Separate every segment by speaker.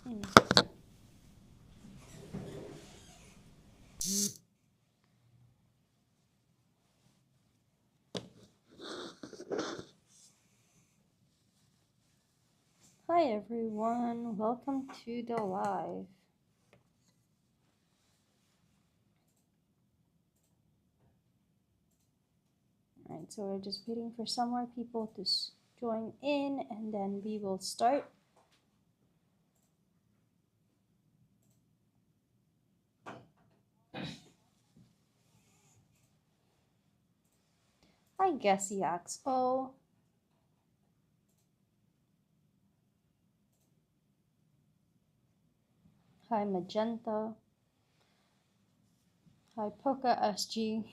Speaker 1: Hmm. Hi everyone, welcome to the live. Alright, so we're just waiting for some more people to join in and then we will start. Hi Guessy XO. Hi Magenta. Hi Poca SG.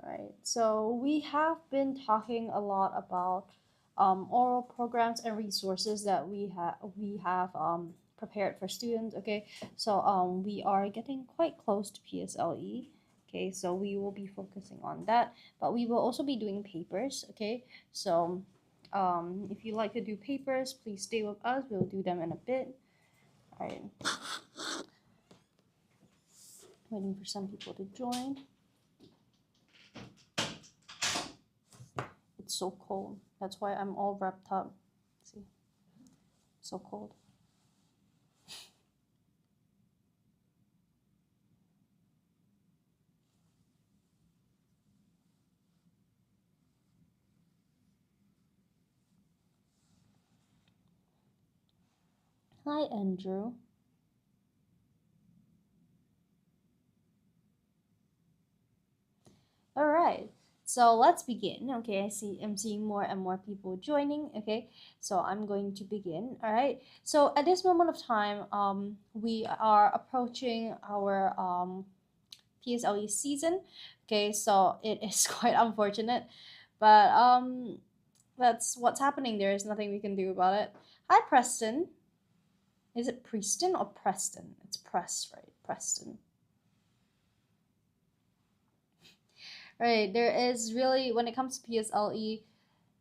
Speaker 1: Alright, so we have been talking a lot about oral programs and resources that we have prepared for students. Okay, so we are getting quite close to PSLE. Okay, so we will be focusing on that, but we will also be doing papers. Okay, so if you like to do papers, please stay with us. We'll do them in a bit. All right, waiting for some people to join. It's so cold. That's why I'm all wrapped up. See, so cold. Hi, Andrew. All right. So let's begin. Okay, I'm seeing more and more people joining. Okay, so I'm going to begin. All right. So at this moment of time, we are approaching our PSLE season. Okay, so it is quite unfortunate, but that's what's happening. There is nothing we can do about it. Hi, Preston. Is it Preston or Preston? It's Press, right? Preston. Right. There is really, when it comes to PSLE,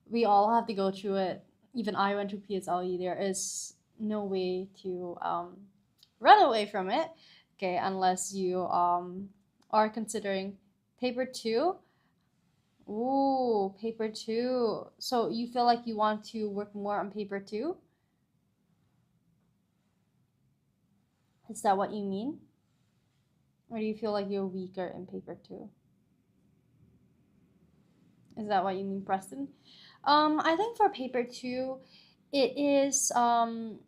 Speaker 1: we all have to go through it. Even I went through PSLE. There is no way to run away from it. Okay, unless you are considering paper two. Ooh, paper two. So you feel like you want to work more on paper two? Is that what you mean? Or do you feel like you're weaker in paper two? Is that what you mean, Preston? I think for paper two, it is um,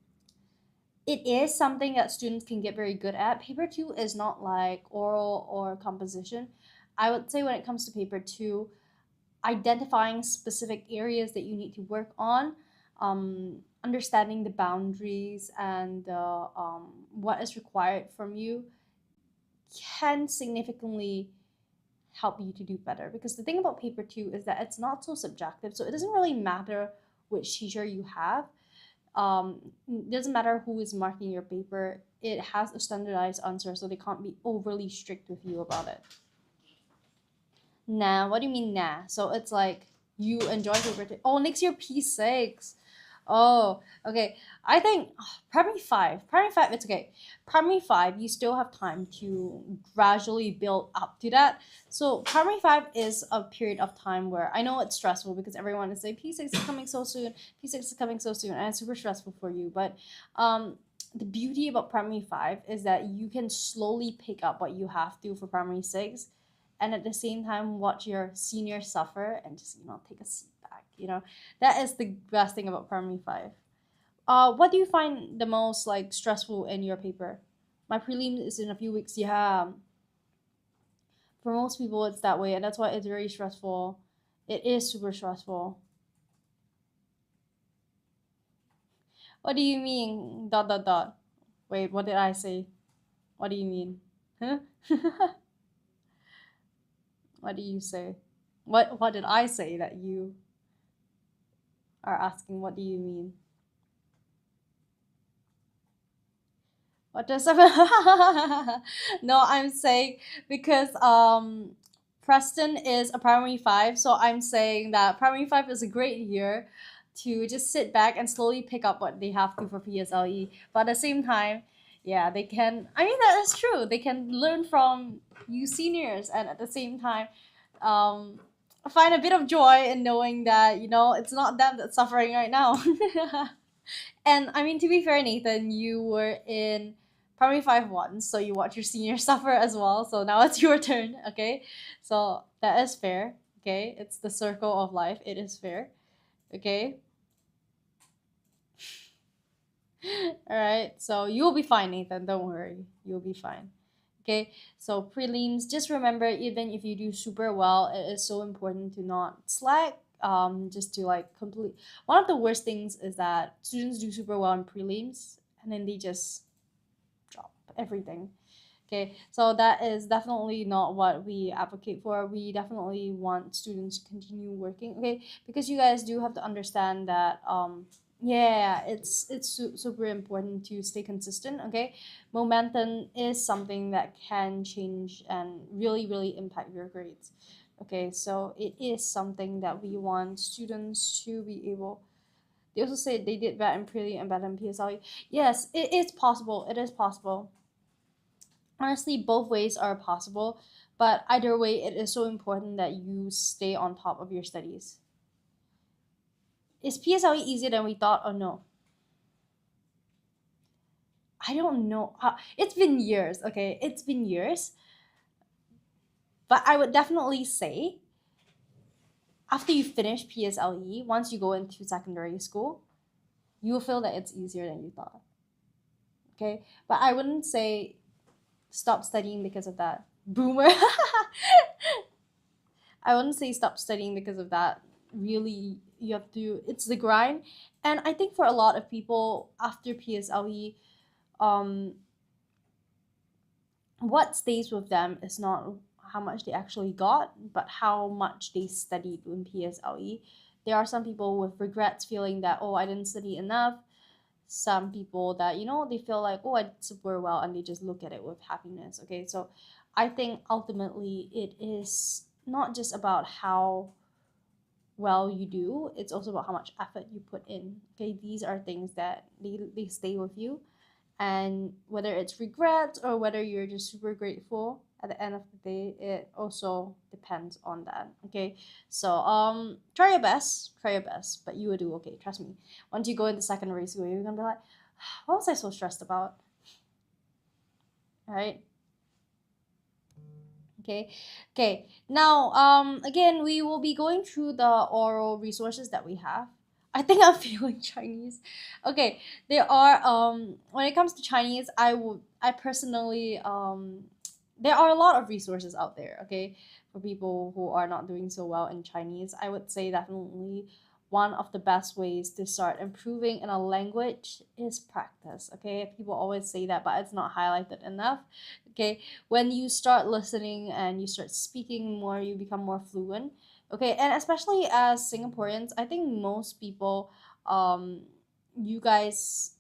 Speaker 1: it is something that students can get very good at. Paper two is not like oral or composition. I would say when it comes to paper two, identifying specific areas that you need to work on, understanding the boundaries and what is required from you can significantly help you to do better. Because the thing about paper two is that it's not so subjective, so it doesn't really matter which teacher you have. It doesn't matter who is marking your paper. It has a standardized answer, so they can't be overly strict with you about it. Nah, what do you mean nah? So it's like you enjoy paper two. Oh, next year P6. Oh, okay. I think primary five, it's okay. Primary five, you still have time to gradually build up to that. So primary five is a period of time where I know it's stressful because everyone is saying P6 is coming so soon, P6 is coming so soon, and it's super stressful for you. But the beauty about primary five is that you can slowly pick up what you have to for primary six, and at the same time watch your seniors suffer and just take a seat back. That is the best thing about primary five. What do you find the most like stressful in your paper? My prelim is in a few weeks. Yeah, for most people it's that way, and that's why it's very stressful. It is super stressful. What do you mean? Dot dot dot. Wait, what did I say? What do you mean? Huh? What do you say? What did I say that you are asking? What do you mean? What does no, I'm saying because Preston is a primary five, so I'm saying that primary five is a great year to just sit back and slowly pick up what they have to for PSLE. But at the same time, yeah, they can. I mean, that is true. They can learn from you seniors, and at the same time, um, find a bit of joy in knowing that it's not them that's suffering right now. And I mean, to be fair, Nathan, you were in primary five once, so you watch your seniors suffer as well. So now it's your turn, okay? So that is fair, okay? It's the circle of life. It is fair, okay? All right. So you'll be fine, Nathan. Don't worry. You'll be fine. Okay. So prelims, just remember, even if you do super well, it is so important to not slack. Just to like complete. One of the worst things is that students do super well in prelims and then they just drop everything. Okay, so that is definitely not what we advocate for. We definitely want students to continue working. Okay, because you guys do have to understand that yeah, it's super important to stay consistent. Okay, momentum is something that can change and really impact your grades. Okay, so it is something that we want students to be able. They also say they did bad in prelim and bad in PSLE. Yes, it is possible. It is possible. Honestly, both ways are possible, but either way, it is so important that you stay on top of your studies. Is PSLE easier than we thought or no? I don't know. It's been years, okay? It's been years. But I would definitely say after you finish PSLE, once you go into secondary school, you will feel that it's easier than you thought. Okay? But I wouldn't say stop studying because of that. Boomer. I wouldn't say stop studying because of that. Really, you have to, it's the grind. And I think for a lot of people after PSLE, um, what stays with them is not how much they actually got, but how much they studied in PSLE. There are some people with regrets feeling that, oh, I didn't study enough. Some people that, they feel like, oh, I did super well, and they just look at it with happiness. Okay, so I think ultimately it is not just about how well you do, it's also about how much effort you put in. Okay, these are things that they stay with you, and whether it's regret or whether you're just super grateful at the end of the day, it also depends on that. Okay, so try your best, but you will do okay, trust me. Once you go into secondary school, you're gonna be like, what was I so stressed about? All right. Okay, okay, now again, we will be going through the oral resources that we have. I think I'm feeling Chinese. Okay, there are when it comes to Chinese, I personally there are a lot of resources out there, okay, for people who are not doing so well in Chinese. I would say definitely one of the best ways to start improving in a language is practice. Okay, people always say that, but it's not highlighted enough. Okay, when you start listening and you start speaking more, you become more fluent. Okay, and especially as Singaporeans, I think most people, you guys,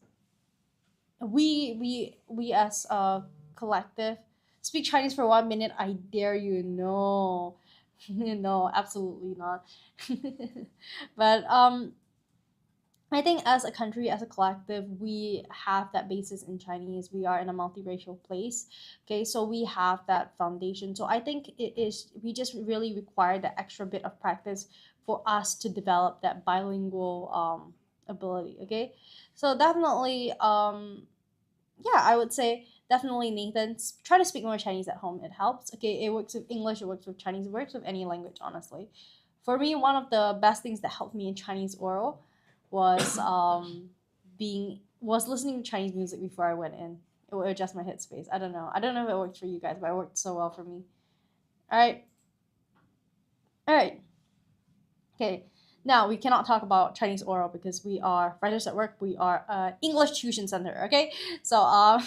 Speaker 1: we as a collective speak Chinese for 1 minute. I dare you, no, no, absolutely not. But I think as a country, as a collective, we have that basis in Chinese. We are in a multiracial place. Okay, so we have that foundation. So I think we just really require that extra bit of practice for us to develop that bilingual ability. Okay, so definitely, yeah, I would say definitely Nathan, try to speak more Chinese at home. It helps. Okay, it works with English, it works with Chinese, it works with any language, honestly. For me, one of the best things that helped me in Chinese oral was was listening to Chinese music before I went in. It would adjust my headspace. I don't know. I don't know if it worked for you guys, but it worked so well for me. All right. All right. Okay. Now we cannot talk about Chinese oral because we are writers at work. We are English tuition center. Okay, so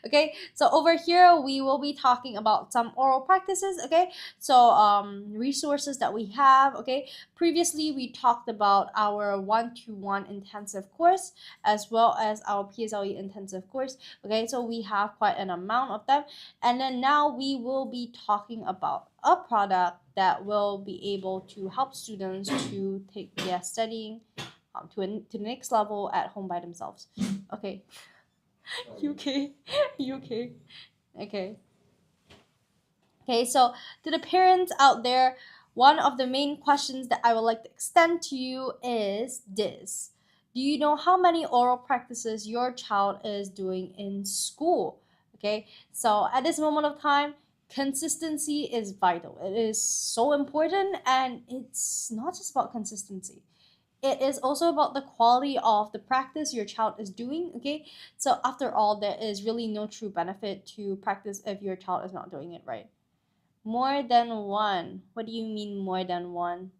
Speaker 1: okay, so over here we will be talking about some oral practices. Okay, so resources that we have. Okay, previously we talked about our 1-to-1 intensive course as well as our PSLE intensive course. Okay, so we have quite an amount of them, and then now we will be talking about a product that will be able to help students to take their studying to the next level at home by themselves. Okay. UK. UK. Okay. Okay, so to the parents out there, one of the main questions that I would like to extend to you is this. Do you know how many oral practices your child is doing in school? Okay, so at this moment of time, consistency is vital. It is so important, and it's not just about consistency. It is also about the quality of the practice your child is doing. Okay, so after all, there is really no true benefit to practice if your child is not doing it right. More than one. What do you mean more than one?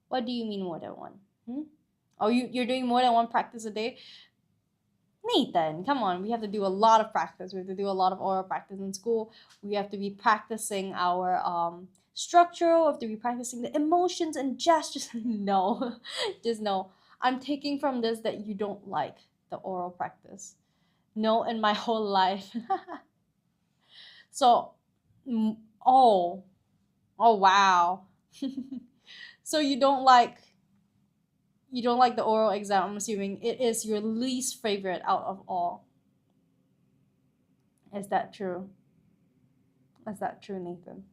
Speaker 1: What do you mean more than one? Hmm? Oh, you're doing more than one practice a day? Nathan, come on. We have to do a lot of practice. We have to do a lot of oral practice in school. We have to be practicing our structure. We have to be practicing the emotions and gestures. No, just no. I'm taking from this that you don't like the oral practice. No, in my whole life. So, oh, oh wow. So you don't like the oral exam. I'm assuming it is your least favorite out of all. Is that true? Is that true, Nathan?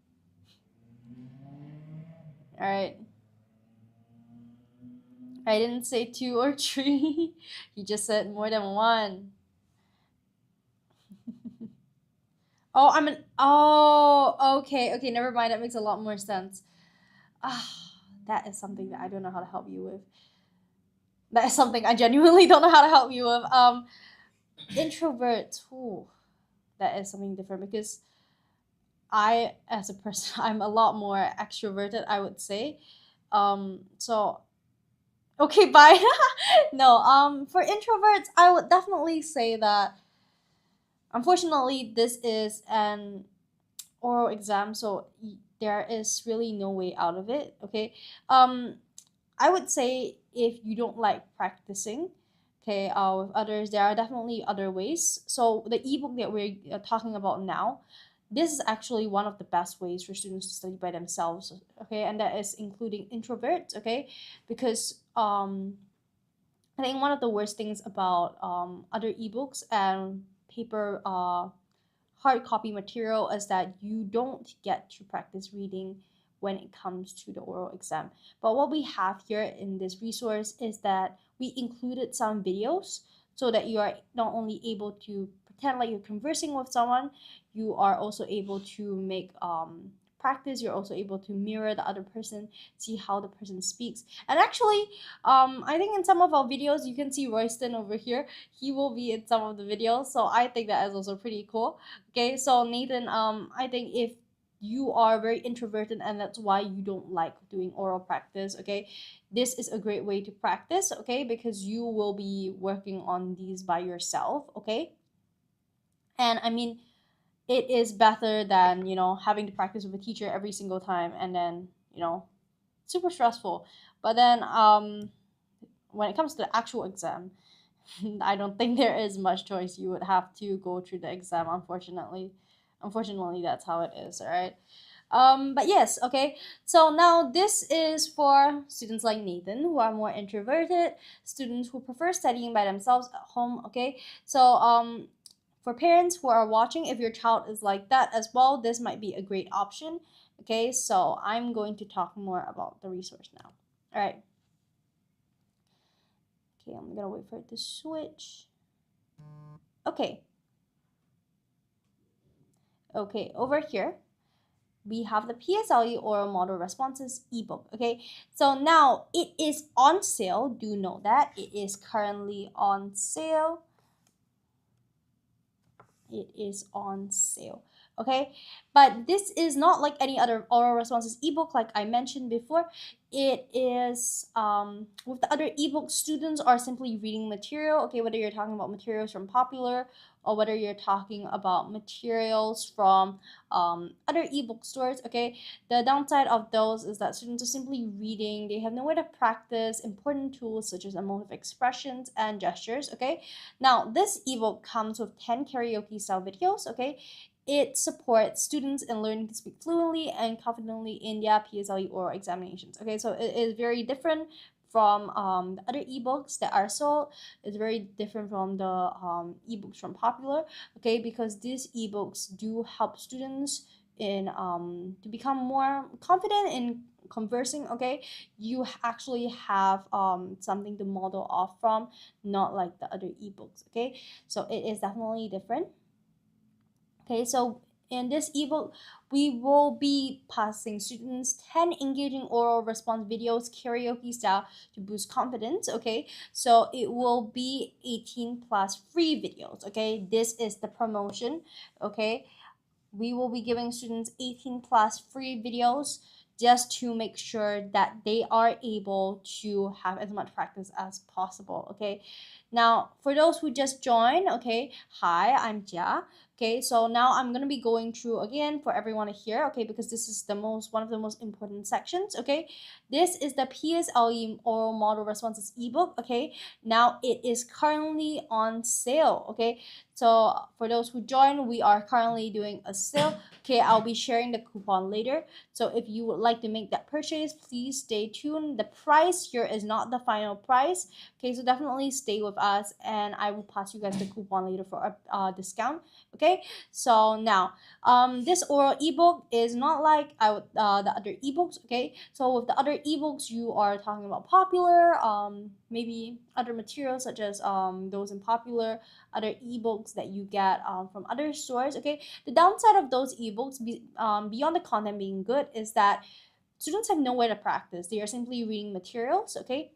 Speaker 1: All right. I didn't say two or three. You just said more than one. Oh, okay. Never mind. That makes a lot more sense. Ah, that is something that I don't know how to help you with. That is something I genuinely don't know how to help you with. Introverts. Ooh, that is something different because as a person, I'm a lot more extroverted, I would say. So okay, bye. No, for introverts, I would definitely say that unfortunately this is an oral exam, so there is really no way out of it. Okay, I would say if you don't like practicing, okay, with others, there are definitely other ways. So the ebook that we're talking about now, this is actually one of the best ways for students to study by themselves. Okay, and that is including introverts. Okay, because I think one of the worst things about other ebooks and paper hard copy material is that you don't get to practice reading when it comes to the oral exam. But what we have here in this resource is that we included some videos so that you are not only able to pretend like you're conversing with someone, you are also able to make practice. You're also able to mirror the other person, see how the person speaks. And actually, I think in some of our videos, you can see Royston over here. He will be in some of the videos, so I think that is also pretty cool. Okay, so Nathan, I think if you are very introverted and that's why you don't like doing oral practice, okay, this is a great way to practice, okay, because you will be working on these by yourself, okay. And I mean, it is better than having to practice with a teacher every single time, and then super stressful. But then when it comes to the actual exam, I don't think there is much choice. You would have to go through the exam, unfortunately. That's how it is. All right. But yes, okay, so now this is for students like Nathan who are more introverted, students who prefer studying by themselves at home. Okay, so for parents who are watching, if your child is like that as well, this might be a great option. Okay, so I'm going to talk more about the resource now. All right. Okay, I'm gonna wait for it to switch. Okay. Okay, over here we have the PSLE oral model responses ebook. Okay, so now it is on sale. Do know that it is currently on sale. It is on sale. Okay, but this is not like any other oral responses ebook. Like I mentioned before, it is with the other ebook, students are simply reading material. Okay, whether you're talking about materials from Popular or whether you're talking about materials from other ebook stores. Okay, the downside of those is that students are simply reading. They have nowhere to practice important tools such as emotive expressions and gestures. Okay, now this ebook comes with 10 karaoke style videos. Okay, it supports students in learning to speak fluently and confidently in their PSLE oral examinations. Okay, so it is very different from the other ebooks that are sold. It's very different from the ebooks from Popular. Okay, because these ebooks do help students in to become more confident in conversing. Okay, you actually have something to model off from, not like the other ebooks. Okay, so it is definitely different. Okay, so in this ebook, we will be passing students 10 engaging oral response videos, karaoke style, to boost confidence. Okay, so it will be 18 plus free videos. Okay, this is the promotion. Okay, we will be giving students 18 plus free videos just to make sure that they are able to have as much practice as possible. Okay, now for those who just joined, okay, hi, I'm Jia. Okay, so now I'm gonna be going through again for everyone to hear. Okay, because this is the one of the most important sections. Okay, this is the PSLE oral model responses ebook. Okay, now it is currently on sale. Okay, so for those who join, we are currently doing a sale. Okay, I'll be sharing the coupon later. So if you would like to make that purchase, please stay tuned. The price here is not the final price. Okay, so definitely stay with us and I will pass you guys the coupon later for a discount. Okay, so now this oral ebook is not like the other ebooks. Okay, so with the other ebooks, you are talking about Popular, maybe other materials such as those in Popular, other ebooks that you get from other stores. Okay, the downside of those ebooks beyond the content being good is that students have nowhere to practice. They are simply reading materials. Okay,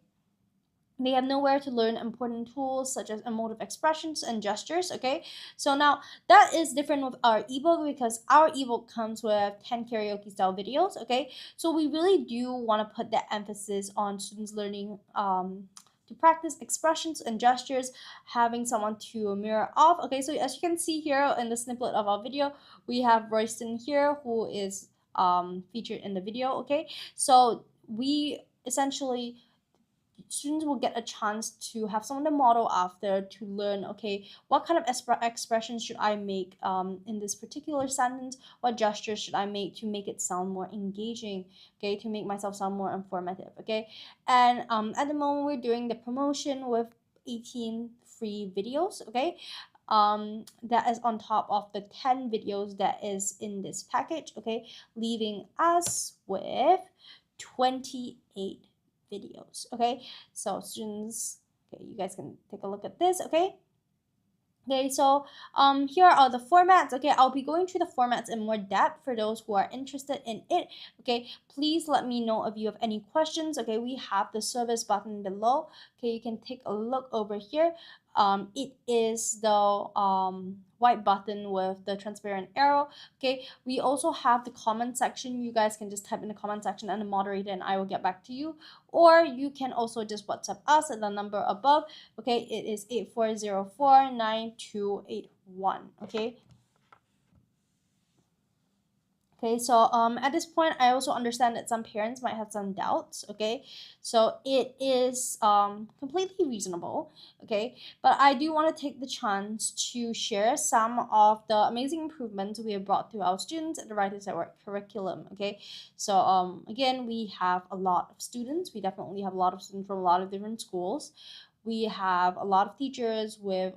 Speaker 1: they have nowhere to learn important tools such as emotive expressions and gestures. Okay, so now that is different with our ebook because our ebook comes with 10 karaoke style videos. Okay, so we really do want to put that emphasis on students learning to practice expressions and gestures, having someone to mirror off. Okay, so as you can see here in the snippet of our video, we have Royston here who is featured in the video. Okay, so we essentially, students will get a chance to have someone to model after, to learn, okay, what kind of expressions should I make in this particular sentence, what gestures should I make it sound more engaging, okay, to make myself sound more informative. Okay, and at the moment we're doing the promotion with 18 free videos. Okay, that is on top of the 10 videos that is in this package. Okay, leaving us with 28 videos. Okay, so students, okay, you guys can take a look at this. Okay, so here are the formats. Okay, I'll be going through the formats in more depth for those who are interested in it. Okay, please let me know if you have any questions. Okay, we have the service button below. Okay, you can take a look over here. It is the white button with the transparent arrow. Okay, we also have the comment section. You guys can just type in the comment section and the moderator and I will get back to you, or you can also just WhatsApp us at the number above. Okay, it is 84049281. Okay, okay, so at this point I also understand that some parents might have some doubts. Okay, so it is completely reasonable. Okay, but I do want to take the chance to share some of the amazing improvements we have brought to our students at the Writers at Work curriculum. Okay, so again, we have a lot of students. We definitely have a lot of students from a lot of different schools. We have a lot of teachers with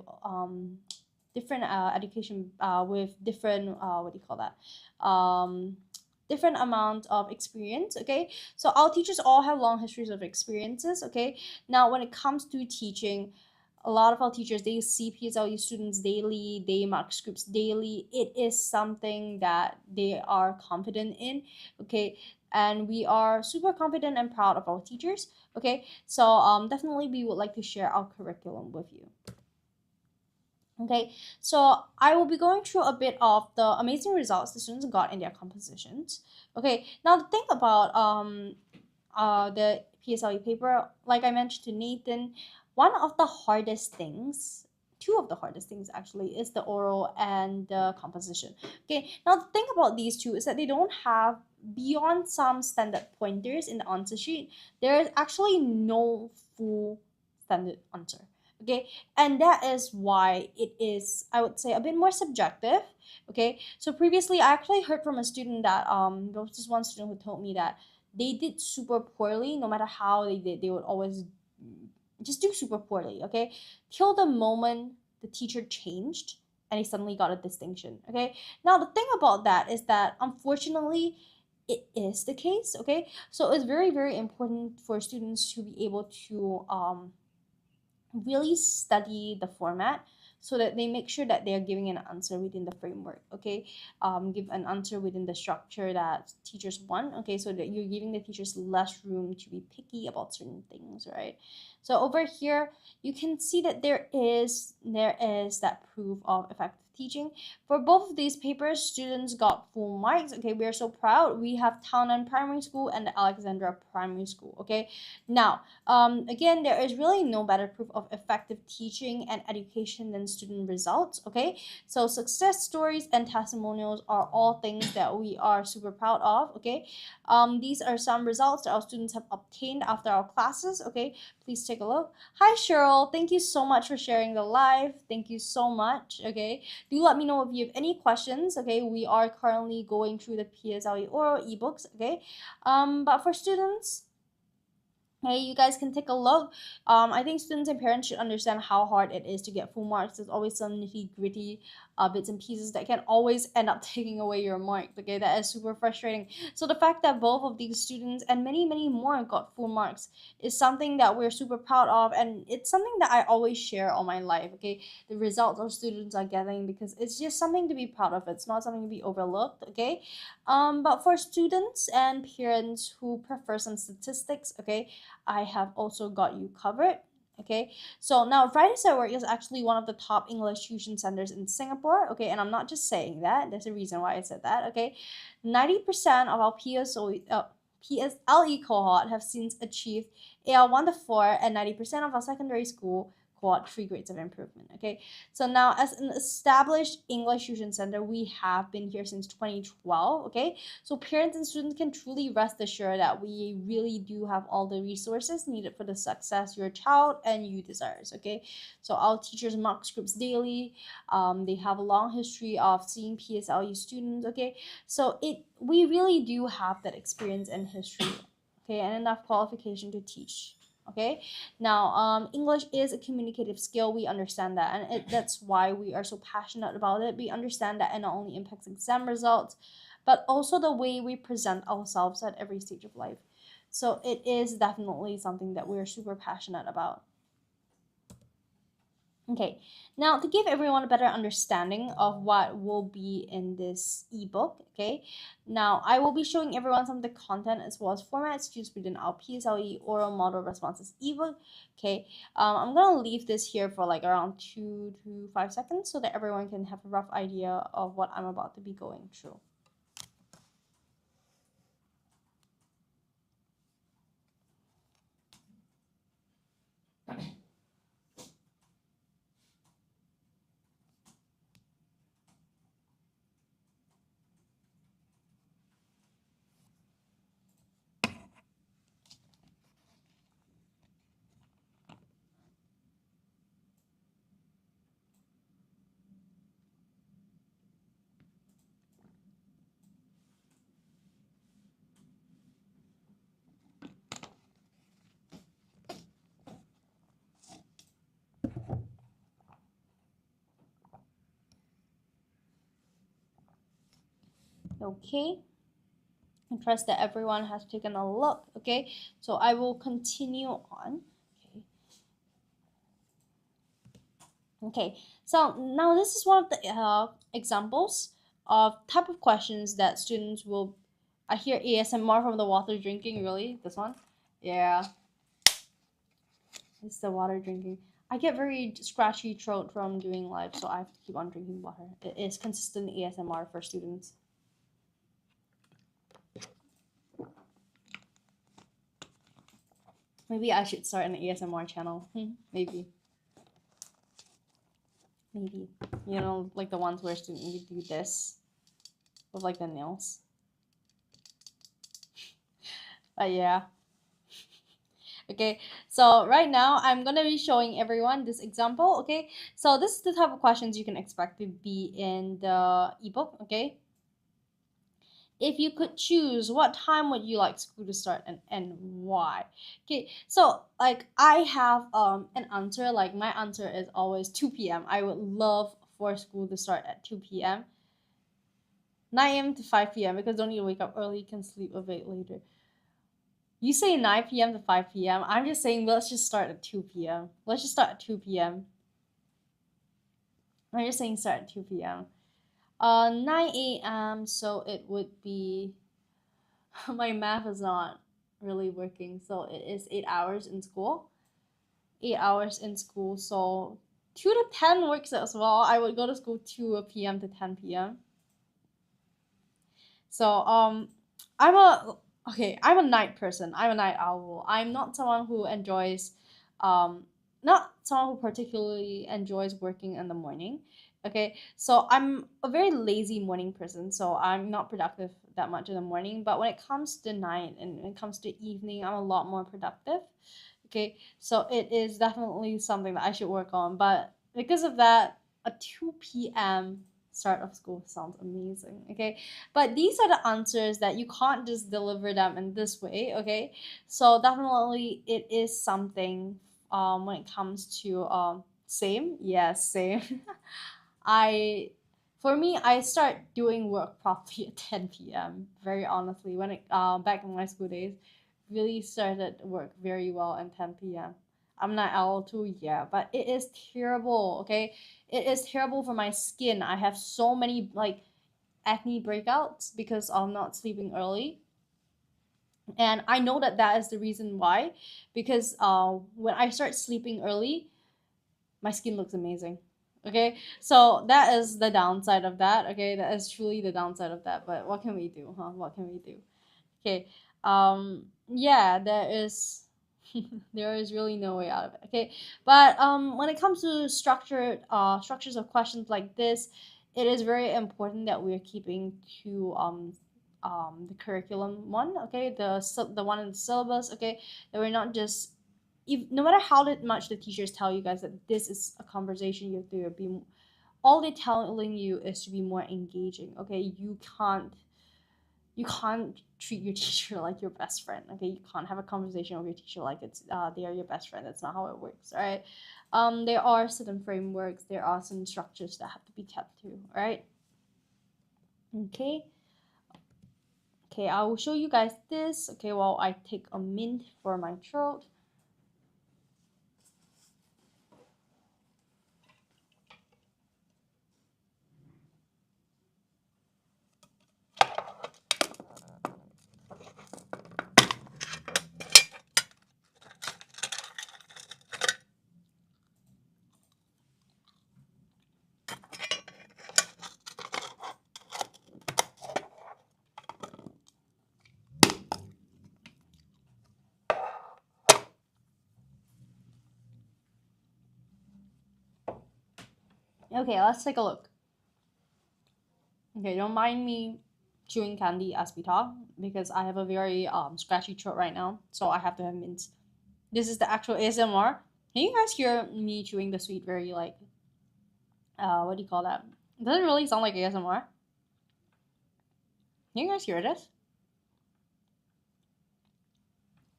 Speaker 1: different education with different what do you call that, different amount of experience. Okay, so our teachers all have long histories of experiences. Okay, now when it comes to teaching, a lot of our teachers, they see PSLE students daily, they mark scripts daily. It is something that they are confident in. Okay, and we are super confident and proud of our teachers. Okay, so definitely we would like to share our curriculum with you. Okay, so I will be going through a bit of the amazing results the students got in their compositions. Okay, now the thing about the PSLE paper, like I mentioned to Nathan, one of the hardest things, two of the hardest things actually, is the oral and the composition. Okay, now the thing about these two is that they don't have, beyond some standard pointers in the answer sheet, there is actually no full standard answer. Okay, and that is why it is, I would say, a bit more subjective. Okay, so previously I actually heard from a student that there was this one student who told me that they did super poorly. No matter how they did, they would always just do super poorly. Okay, till the moment the teacher changed and he suddenly got a distinction. Okay, now the thing about that is that unfortunately it is the case. Okay, so it's very, very important for students to be able to really study the format so that they make sure that they are giving an answer within the framework. Okay, give an answer within the structure that teachers want. Okay, so that you're giving the teachers less room to be picky about certain things, right? So over here you can see that there is that proof of effective teaching. For both of these papers, students got full marks. Okay, we are so proud. We have Townend Primary School and the Alexandra Primary School. Okay, now again, there is really no better proof of effective teaching and education than student results. Okay, so success stories and testimonials are all things that we are super proud of. Okay, these are some results that our students have obtained after our classes. Okay, please take a look. Hi Cheryl, thank you so much for sharing the live. Thank you so much. Okay, do let me know if you have any questions. Okay, we are currently going through the PSLE oral ebooks. Okay, but for students, hey, you guys can take a look. I think students and parents should understand how hard it is to get full marks. There's always some nitty gritty bits and pieces that can always end up taking away your mark. Okay, that is super frustrating. So the fact that both of these students and many, many more got full marks is something that we're super proud of, and it's something that I always share all my life. Okay, the results our students are getting, because it's just something to be proud of. It's not something to be overlooked. Okay, but for students and parents who prefer some statistics, okay, I have also got you covered. Okay, so now Fridays at Work is actually one of the top English tuition centers in Singapore. Okay, and I'm not just saying that, there's a reason why I said that. Okay, 90% of our PSLE cohort have since achieved AL 1 to 4, and 90% of our secondary school cohort 3 grades of improvement. Okay, so now as an established English tuition center, we have been here since 2012. Okay, so parents and students can truly rest assured that we really do have all the resources needed for the success your child and you desires. Okay, so our teachers mark scripts daily. They have a long history of seeing PSLE students. Okay, so we really do have that experience and history. Okay, and enough qualification to teach. Okay, now English is a communicative skill. We understand that, and that's why we are so passionate about it. We understand that it not only impacts exam results, but also the way we present ourselves at every stage of life. So it is definitely something that we're super passionate about. Okay, now to give everyone a better understanding of what will be in this ebook, okay, now I will be showing everyone some of the content as well as formats used within our PSLE oral model responses ebook. Okay, I'm gonna leave this here for like around 2 to 5 seconds so that everyone can have a rough idea of what I'm about to be going through. Okay, I trust that everyone has taken a look. Okay, so I will continue on. Okay, so now this is one of the examples of type of questions that students will. I hear ASMR from the water drinking. Really, this one? Yeah, it's the water drinking. I get very scratchy throat from doing live, so I have to keep on drinking water. It is consistent ASMR for students. Maybe I should start an ASMR channel. Maybe. Maybe. You know, like the ones where students do this with like the nails. But yeah. Okay, so right now I'm gonna be showing everyone this example. Okay, so this is the type of questions you can expect to be in the ebook. Okay, if you could choose, what time would you like school to start and why? Okay, so like I have an answer. Like my answer is always 2 p.m. I would love for school to start at 2 p.m. 9 a.m. to 5 p.m. because don't need to wake up early, can sleep a bit later. You say 9 p.m. to 5 p.m. I'm just saying let's just start at 2 p.m. Let's just start at 2 p.m. I'm just saying start at 2 p.m. 9 a.m. So it would be my math is not really working. So it is 8 hours in school. 8 hours in school. So 2 to 10 works as well. I would go to school 2 p.m. to 10 p.m. So I'm a night person. I'm a night owl. I'm not someone who enjoys not someone who particularly enjoys working in the morning. Okay, so I'm a very lazy morning person, so I'm not productive that much in the morning. But when it comes to night and when it comes to evening, I'm a lot more productive. Okay, so it is definitely something that I should work on. But because of that, a 2 p.m. start of school sounds amazing. Okay, but these are the answers that you can't just deliver them in this way. Okay, so definitely it is something when it comes to same, yes, same. I for me, I start doing work properly at 10 p.m. Very honestly, when it back in my school days, really started work very well at 10 p.m. I'm not owl too, yeah, but it is terrible. Okay, it is terrible for my skin. I have so many like acne breakouts because I'm not sleeping early, and I know that that is the reason why. Because when I start sleeping early, my skin looks amazing. Okay, so that is the downside of that. Okay, that is truly the downside of that. But what can we do, huh? What can we do? Okay, yeah, there is there is really no way out of it. Okay, but when it comes to structures of questions like this, it is very important that we're keeping to the curriculum one. Okay, the one in the syllabus. Okay, that we're not just if no matter how much the teachers tell you guys that this is a conversation, you have to be all they're telling you is to be more engaging. Okay, you can't treat your teacher like your best friend. Okay, you can't have a conversation with your teacher like it's they are your best friend. That's not how it works. All right, there are certain frameworks, there are some structures that have to be kept to. All right. Okay. Okay, I will show you guys this. Okay, while I take a mint for my throat. Okay, let's take a look. Okay, don't mind me chewing candy as we talk because I have a very scratchy throat right now, so I have to have mints. This is the actual ASMR. Can you guys hear me chewing the sweet very like what do you call that? It doesn't really sound like ASMR. Can you guys hear this?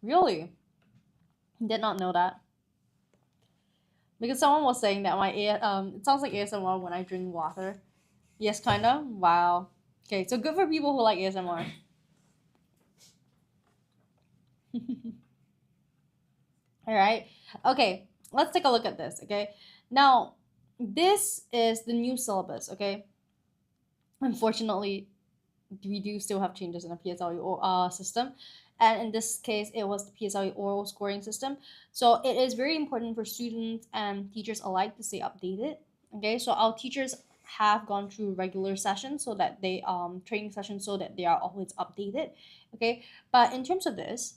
Speaker 1: Really? Did not know that. Because someone was saying that it sounds like ASMR when I drink water. Yes, kinda. Wow. Okay, so good for people who like ASMR. All right. Okay, let's take a look at this. Okay, now this is the new syllabus. Okay, unfortunately, we do still have changes in the PSLE system, and in this case it was the PSLE oral scoring system. So it is very important for students and teachers alike to stay updated. Okay, so our teachers have gone through regular sessions so that they training sessions so that they are always updated. Okay, but in terms of this,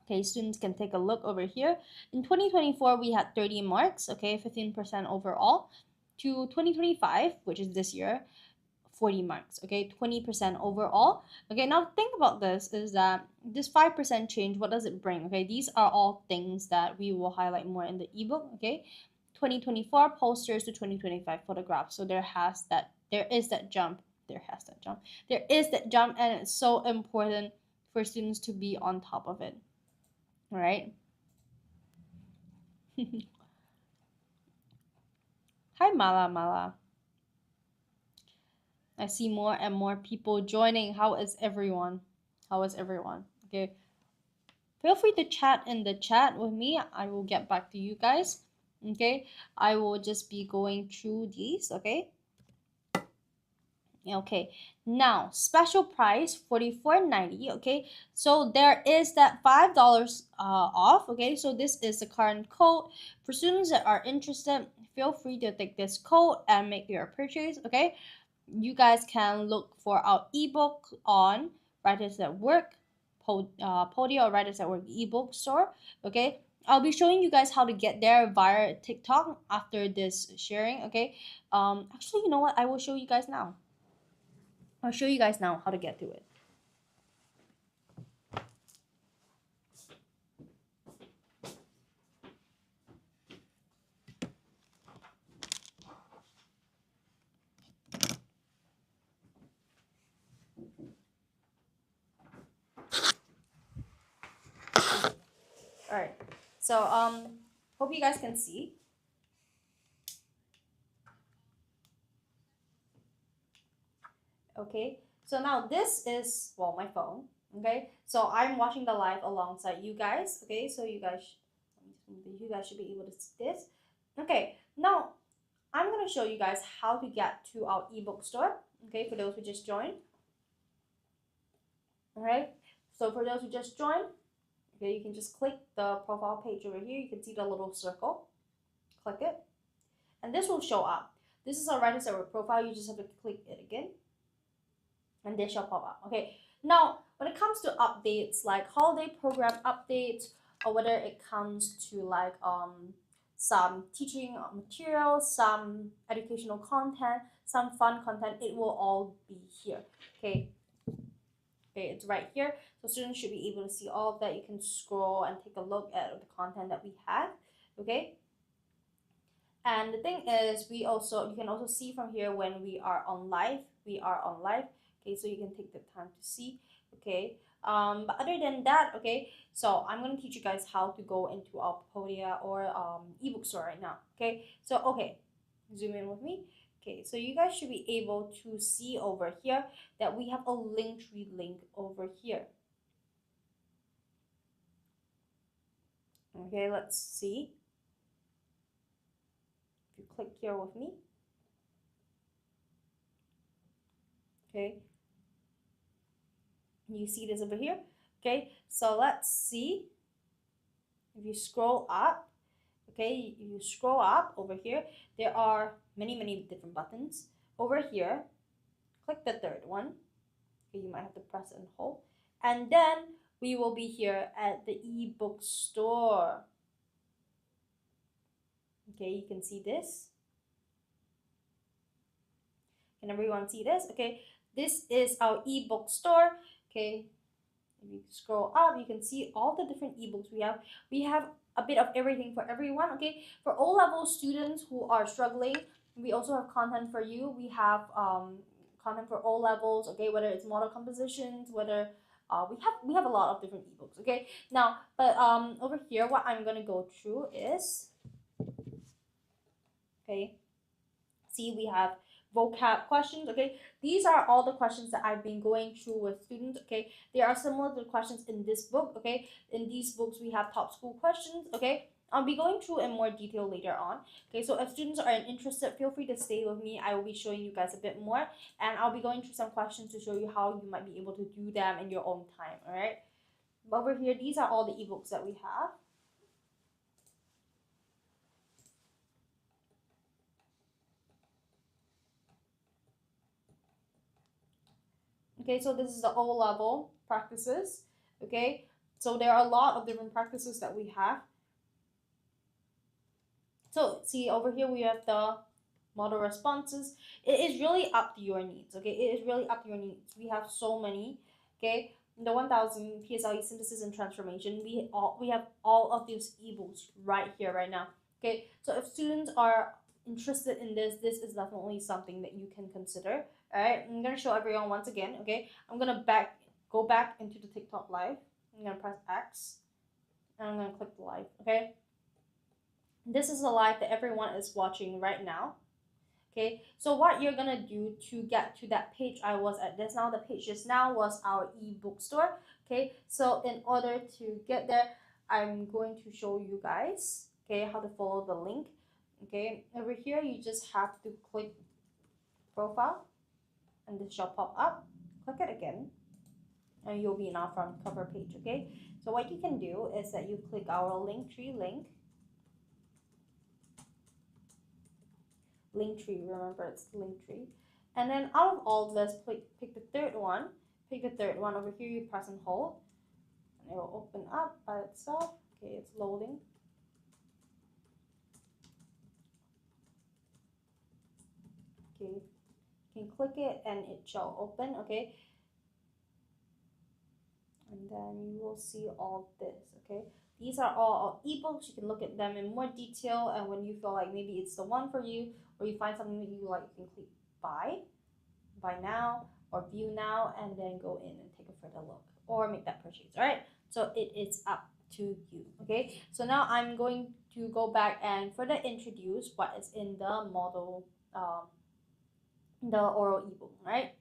Speaker 1: okay, students can take a look over here. In 2024 we had 30 marks, okay, 15% overall. To 2025, which is this year, 40 marks, okay, 20% overall. Okay, now think about this is that this 5% change, what does it bring? Okay, these are all things that we will highlight more in the ebook. Okay, 2024 posters to 2025 photographs. So there is that jump, and it's so important for students to be on top of it. All right. Hi Mala Mala. I see more and more people joining. How is everyone? Okay. Feel free to chat in the chat with me. I will get back to you guys. Okay. I will just be going through these. Okay. Okay, now special price $44.90. Okay, so there is that $5 off. Okay, so this is the current code for students that are interested. Feel free to take this code and make your purchase. Okay, you guys can look for our ebook on Writers at Work, Podia or Writers at Work ebook store. Okay, I'll be showing you guys how to get there via TikTok after this sharing. Okay, actually, you know what? I will show you guys now. I'll show you guys now how to get to it. All right. So hope you guys can see. Okay. So now this is, well, my phone. Okay. So I'm watching the live alongside you guys. Okay. So you guys should be able to see this. Okay. Now I'm gonna show you guys how to get to our ebook store. Okay, for those who just joined. All right. So for those who just joined, okay, you can just click the profile page over here. You can see the little circle. Click it, and this will show up. This is our Writers at Work profile. You just have to click it again, and this shall pop up. Okay. Now, when it comes to updates like holiday program updates, or whether it comes to like some teaching materials, some educational content, some fun content, it will all be here. Okay. Okay, it's right here. So students should be able to see all of that. You can scroll and take a look at the content that we have. Okay. And the thing is, you can also see from here when we are on live. Okay, so you can take the time to see. Okay. But other than that, okay, so I'm gonna teach you guys how to go into our Podia or ebook store right now. Okay. So okay, zoom in with me. Okay, so you guys should be able to see over here that we have a Linktree link over here. Okay, let's see. If you click here with me. Okay. You see this over here? Okay, so let's see. If you scroll up, okay, you scroll up over here, there are many different buttons. Over here, click the third one. Okay, you might have to press and hold. And then we will be here at the ebook store. Okay, you can see this. Can everyone see this? Okay, this is our ebook store. Okay, if you scroll up, you can see all the different ebooks we have. We have a bit of everything for everyone. Okay, for O-level students who are struggling, we also have content for you. We have content for O levels. Okay, whether it's model compositions, whether we have a lot of different ebooks. Okay, now but over here, what I'm gonna go through is, okay, see, we have vocab questions. Okay, these are all the questions that I've been going through with students. Okay, they are similar to the questions in this book. Okay, in these books we have top school questions. Okay, I'll be going through in more detail later on. Okay, so if students are interested, feel free to stay with me. I will be showing you guys a bit more, and I'll be going through some questions to show you how you might be able to do them in your own time. All right. Over here, these are all the ebooks that we have. Okay, so this is the O-level practices. Okay, so there are a lot of different practices that we have. So see over here we have the model responses. It is really up to your needs. Okay, it is really up to your needs. We have so many. Okay, the 1000 PSLE synthesis and transformation. We have all of these ebooks right here right now. Okay, so if students are interested in this is definitely something that you can consider. All right, I'm gonna show everyone once again. Okay, I'm gonna go back into the TikTok live. I'm gonna press X and I'm gonna click the live. Okay, this is the live that everyone is watching right now. Okay, so what you're gonna do to get to that page I was at just now, the page just now was our ebook store. Okay, so in order to get there, I'm going to show you guys, okay, how to follow the link. Okay, over here you just have to click profile and this shall pop up. Click it again and you'll be in our front cover page. Okay, so what you can do is that you click our Linktree link. Linktree, remember it's Linktree. And then out of all this, pick the third one. Pick the third one over here, you press and hold. And it will open up by itself. Okay, it's loading. Okay, you can click it and it shall open, okay? And then you will see all this, okay? These are all ebooks. You can look at them in more detail, and when you feel like maybe it's the one for you, or you find something that you like, you can click buy now, or view now, and then go in and take a further look, or make that purchase. All right, so it is up to you. Okay, so now I'm going to go back and further introduce what is in the model, the oral ebook. Right.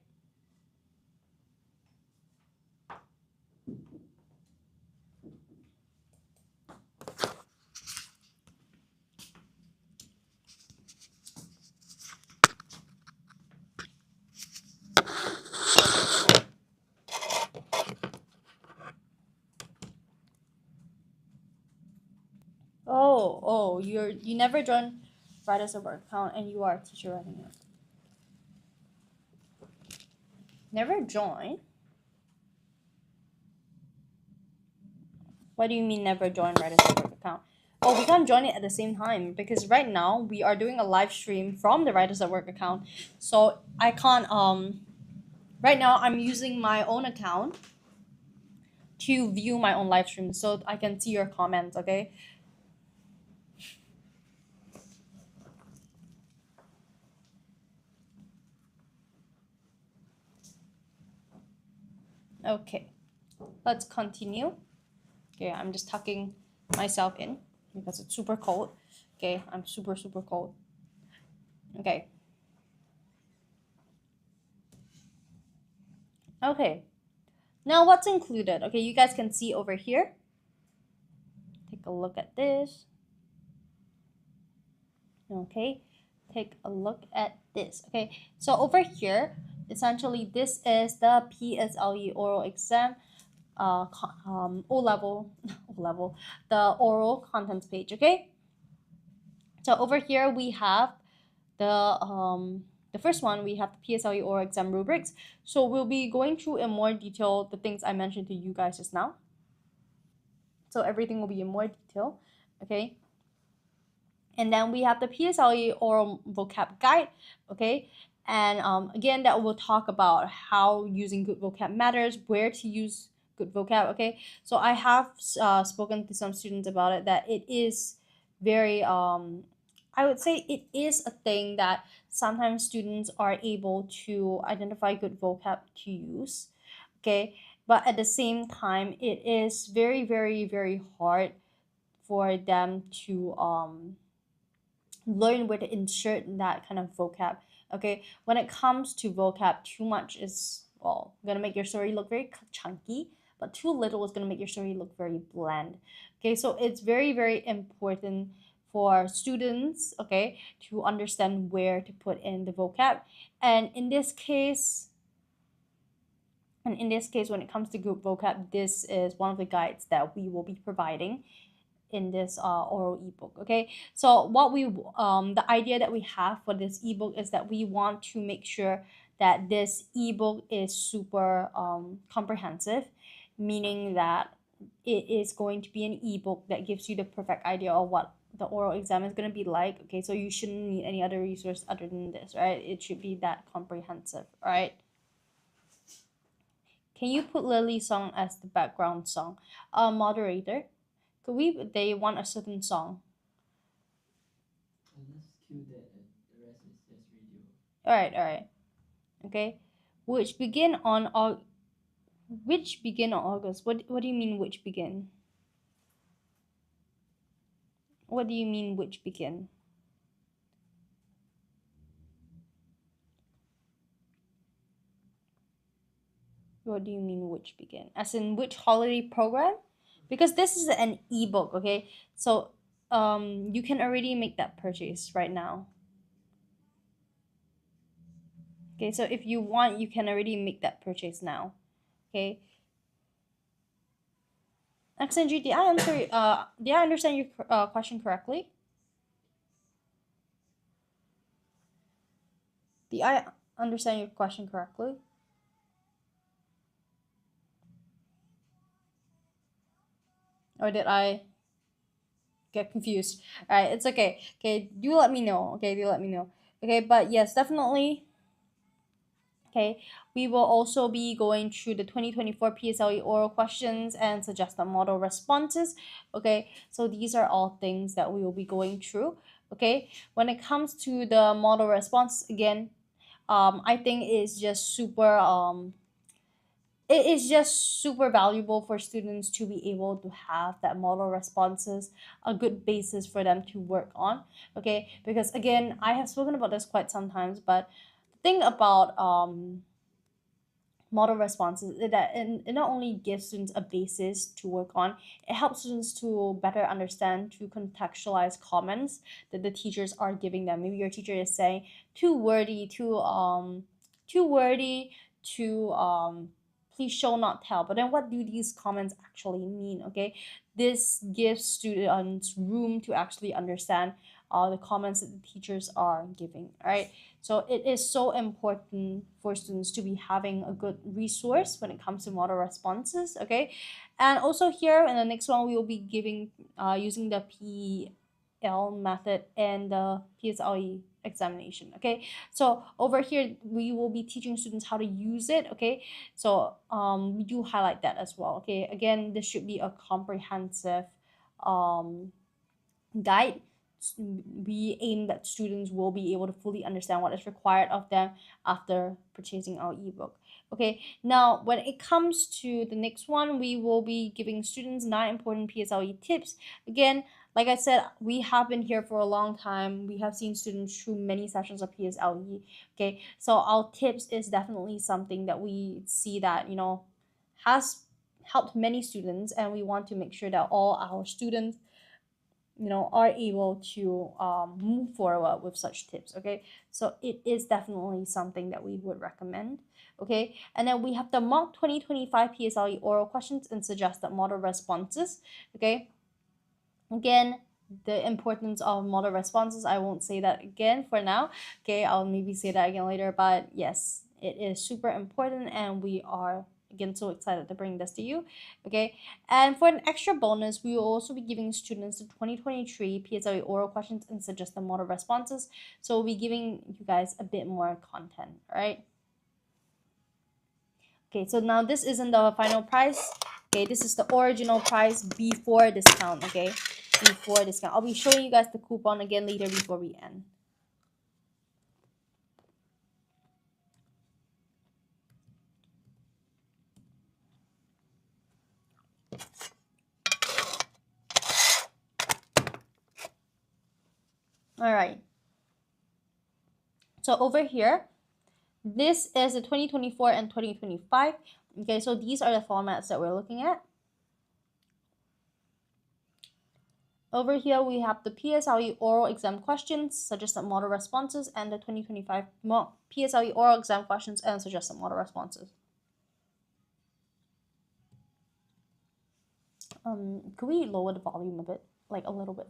Speaker 1: Oh, you never joined Writers of Work account and you are a teacher running it. Never join? What do you mean never join Writers of Work account? Oh, we can't join it at the same time because right now we are doing a live stream from the Writers at Work account. So I can't right now I'm using my own account to view my own live stream so I can see your comments, okay? Okay. Let's continue. Okay, I'm just tucking myself in because it's super cold. Okay, I'm super cold. Okay. Okay. Now what's included? Okay, you guys can see over here. Take a look at this. Okay, take a look at this. Okay, so over here, essentially this is the PSLE oral exam O-level, O-level, the oral contents page, okay? So over here we have the first one, we have the PSLE oral exam rubrics. So we'll be going through in more detail the things I mentioned to you guys just now. So everything will be in more detail, okay? And then we have the PSLE oral vocab guide, okay? And again, that will talk about how using good vocab matters, where to use good vocab, okay? So I have spoken to some students about it, that it is very, I would say it is a thing that sometimes students are able to identify good vocab to use, okay? But at the same time, it is very hard for them to learn where to insert that kind of vocab. Okay, when it comes to vocab, too much is, well, gonna make your story look very chunky, but too little is gonna make your story look very bland. Okay, so it's very important for students, okay, to understand where to put in the vocab. And in this case, And in this case, when it comes to group vocab, this is one of the guides that we will be providing in this oral ebook. Okay, so the idea that we have for this ebook is that we want to make sure that this ebook is super comprehensive, meaning that it is going to be an ebook that gives you the perfect idea of what the oral exam is going to be like. Okay, so you shouldn't need any other resource other than this, right? It should be that comprehensive, right? Can you put Lily's song as the background song? Moderator, could we? They want a certain song. All right, all right. Okay, which begin on August? What do you mean which begin? What do you mean which begin? What do you mean which begin? As in which holiday program? Because this is an ebook, okay? So you can already make that purchase right now. Okay, so if you want, you can already make that purchase now. Okay. XNG, did I understand your question correctly? Did I understand your question correctly? Or did I get confused? All right, it's okay. Okay, do let me know. Okay, do let me know. Okay, but yes, definitely. Okay, we will also be going through the 2024 PSLE oral questions and suggested model responses. Okay, so these are all things that we will be going through. Okay, when it comes to the model response, again, I think it's just super it is just super valuable for students to be able to have that model responses, a good basis for them to work on. Okay, because again, I have spoken about this quite sometimes, but the thing about model responses is that it not only gives students a basis to work on, it helps students to better understand, to contextualize comments that the teachers are giving them. Maybe your teacher is saying too wordy, too please show not tell, but then what do these comments actually mean? Okay, this gives students room to actually understand the comments that the teachers are giving. All right, so it is so important for students to be having a good resource when it comes to model responses. Okay, and also here in the next one we will be giving using the PL method and the PSLE examination. Okay, so over here we will be teaching students how to use it. Okay, so we do highlight that as well. Okay, again, this should be a comprehensive guide. We aim that students will be able to fully understand what is required of them after purchasing our ebook. Okay, now when it comes to the next one, we will be giving students 9 important PSLE tips. Again, like I said, we have been here for a long time. We have seen students through many sessions of PSLE. Okay, so our tips is definitely something that we see that, has helped many students, and we want to make sure that all our students are able to move forward with such tips. Okay, so it is definitely something that we would recommend. Okay, and then we have the mock 2025 PSLE oral questions and suggested model responses. Okay, again, the importance of model responses, I won't say that again for now. Okay, I'll maybe say that again later, but yes, it is super important, and we are again so excited to bring this to you. Okay, and for an extra bonus, we will also be giving students the 2023 PSLE oral questions and suggested model responses, so we'll be giving you guys a bit more content. All right, okay, so now this isn't the final price. Okay, this is the original price before discount. Okay, before discount, I'll be showing you guys the coupon again later before we end. All right, so over here, this is the 2024 and 2025. Okay, so these are the formats that we're looking at. Over here, we have the PSLE oral exam questions, suggested model responses, and the 2025 PSLE oral exam questions and suggested model responses. Could we lower the volume a bit, like a little bit?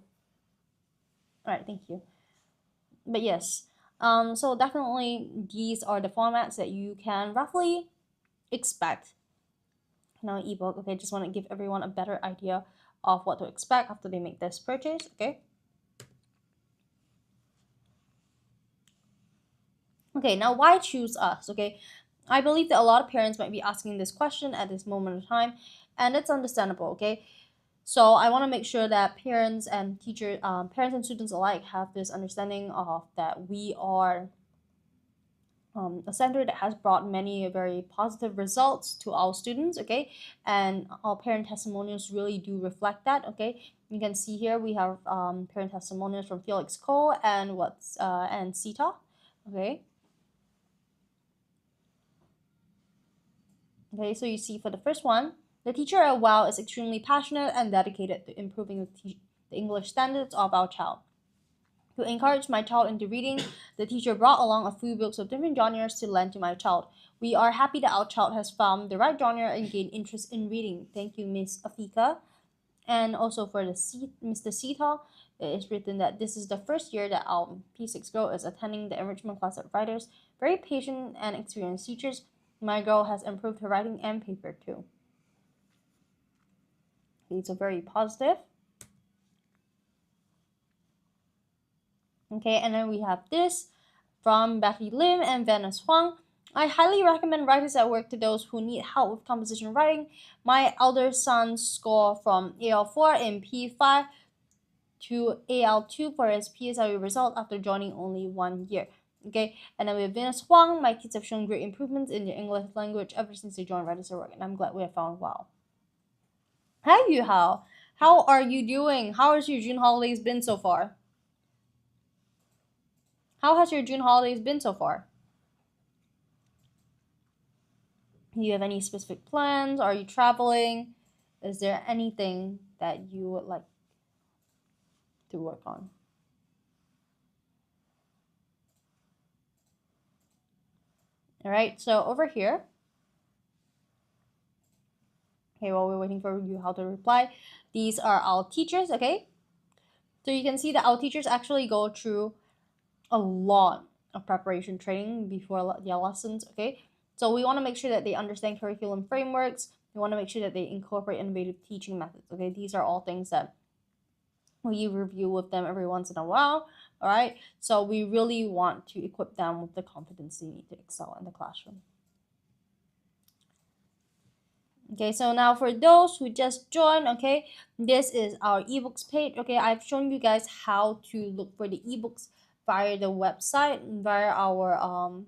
Speaker 1: All right, thank you. But yes, so definitely these are the formats that you can roughly expect in our ebook. Okay, just want to give everyone a better idea of what to expect after they make this purchase. Okay. Okay, now why choose us? Okay, I believe that a lot of parents might be asking this question at this moment of time, and it's understandable. Okay, so I want to make sure that parents and teachers, parents and students alike, have this understanding of that we are a center that has brought many very positive results to our students. Okay, and our parent testimonials really do reflect that. Okay, you can see here we have parent testimonials from Felix Cole and and Sita. Okay. Okay, so you see for the first one, the teacher at WOW is extremely passionate and dedicated to improving the English standards of our child. To encourage my child into reading, the teacher brought along a few books of different genres to lend to my child. We are happy that our child has found the right genre and gained interest in reading. Thank you, Miss Afika. And also for the Mr. Sita, it is written that this is the first year that our P6 girl is attending the enrichment class of writers. Very patient and experienced teachers. My girl has improved her writing and paper too. Okay, so very positive. Okay, and then we have this from Becky Lim and Venice Huang. I highly recommend Writers at Work to those who need help with composition writing. My elder son's score from AL4 in P5 to AL2 for his PSLE result after joining only 1 year. Okay, and then we have Venus Huang. My kids have shown great improvements in their English language ever since they joined Writers at Work, and I'm glad we have found WOW. Hi, Yuhao. How are you doing? How has your June holidays been so far? How has your June holidays been so far? Do you have any specific plans? Are you traveling? Is there anything that you would like to work on? All right, so over here, okay, while we're waiting for you how to reply, these are our teachers, okay? So you can see that our teachers actually go through a lot of preparation training before their lessons, okay? So we want to make sure that they understand curriculum frameworks. We want to make sure that they incorporate innovative teaching methods, okay? These are all things that we review with them every once in a while, all right? So we really want to equip them with the confidence they need to excel in the classroom. Okay, so now for those who just joined, okay, this is our ebooks page. Okay, I've shown you guys how to look for the ebooks via the website, via our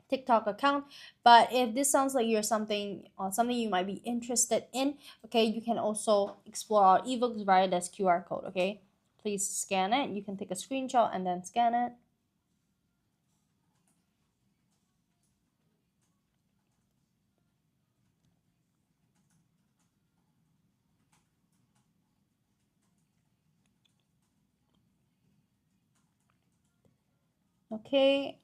Speaker 1: TikTok account. But if this sounds like you're something you might be interested in, okay, you can also explore our ebooks via this QR code. Okay, please scan it. You can take a screenshot and then scan it. Okay.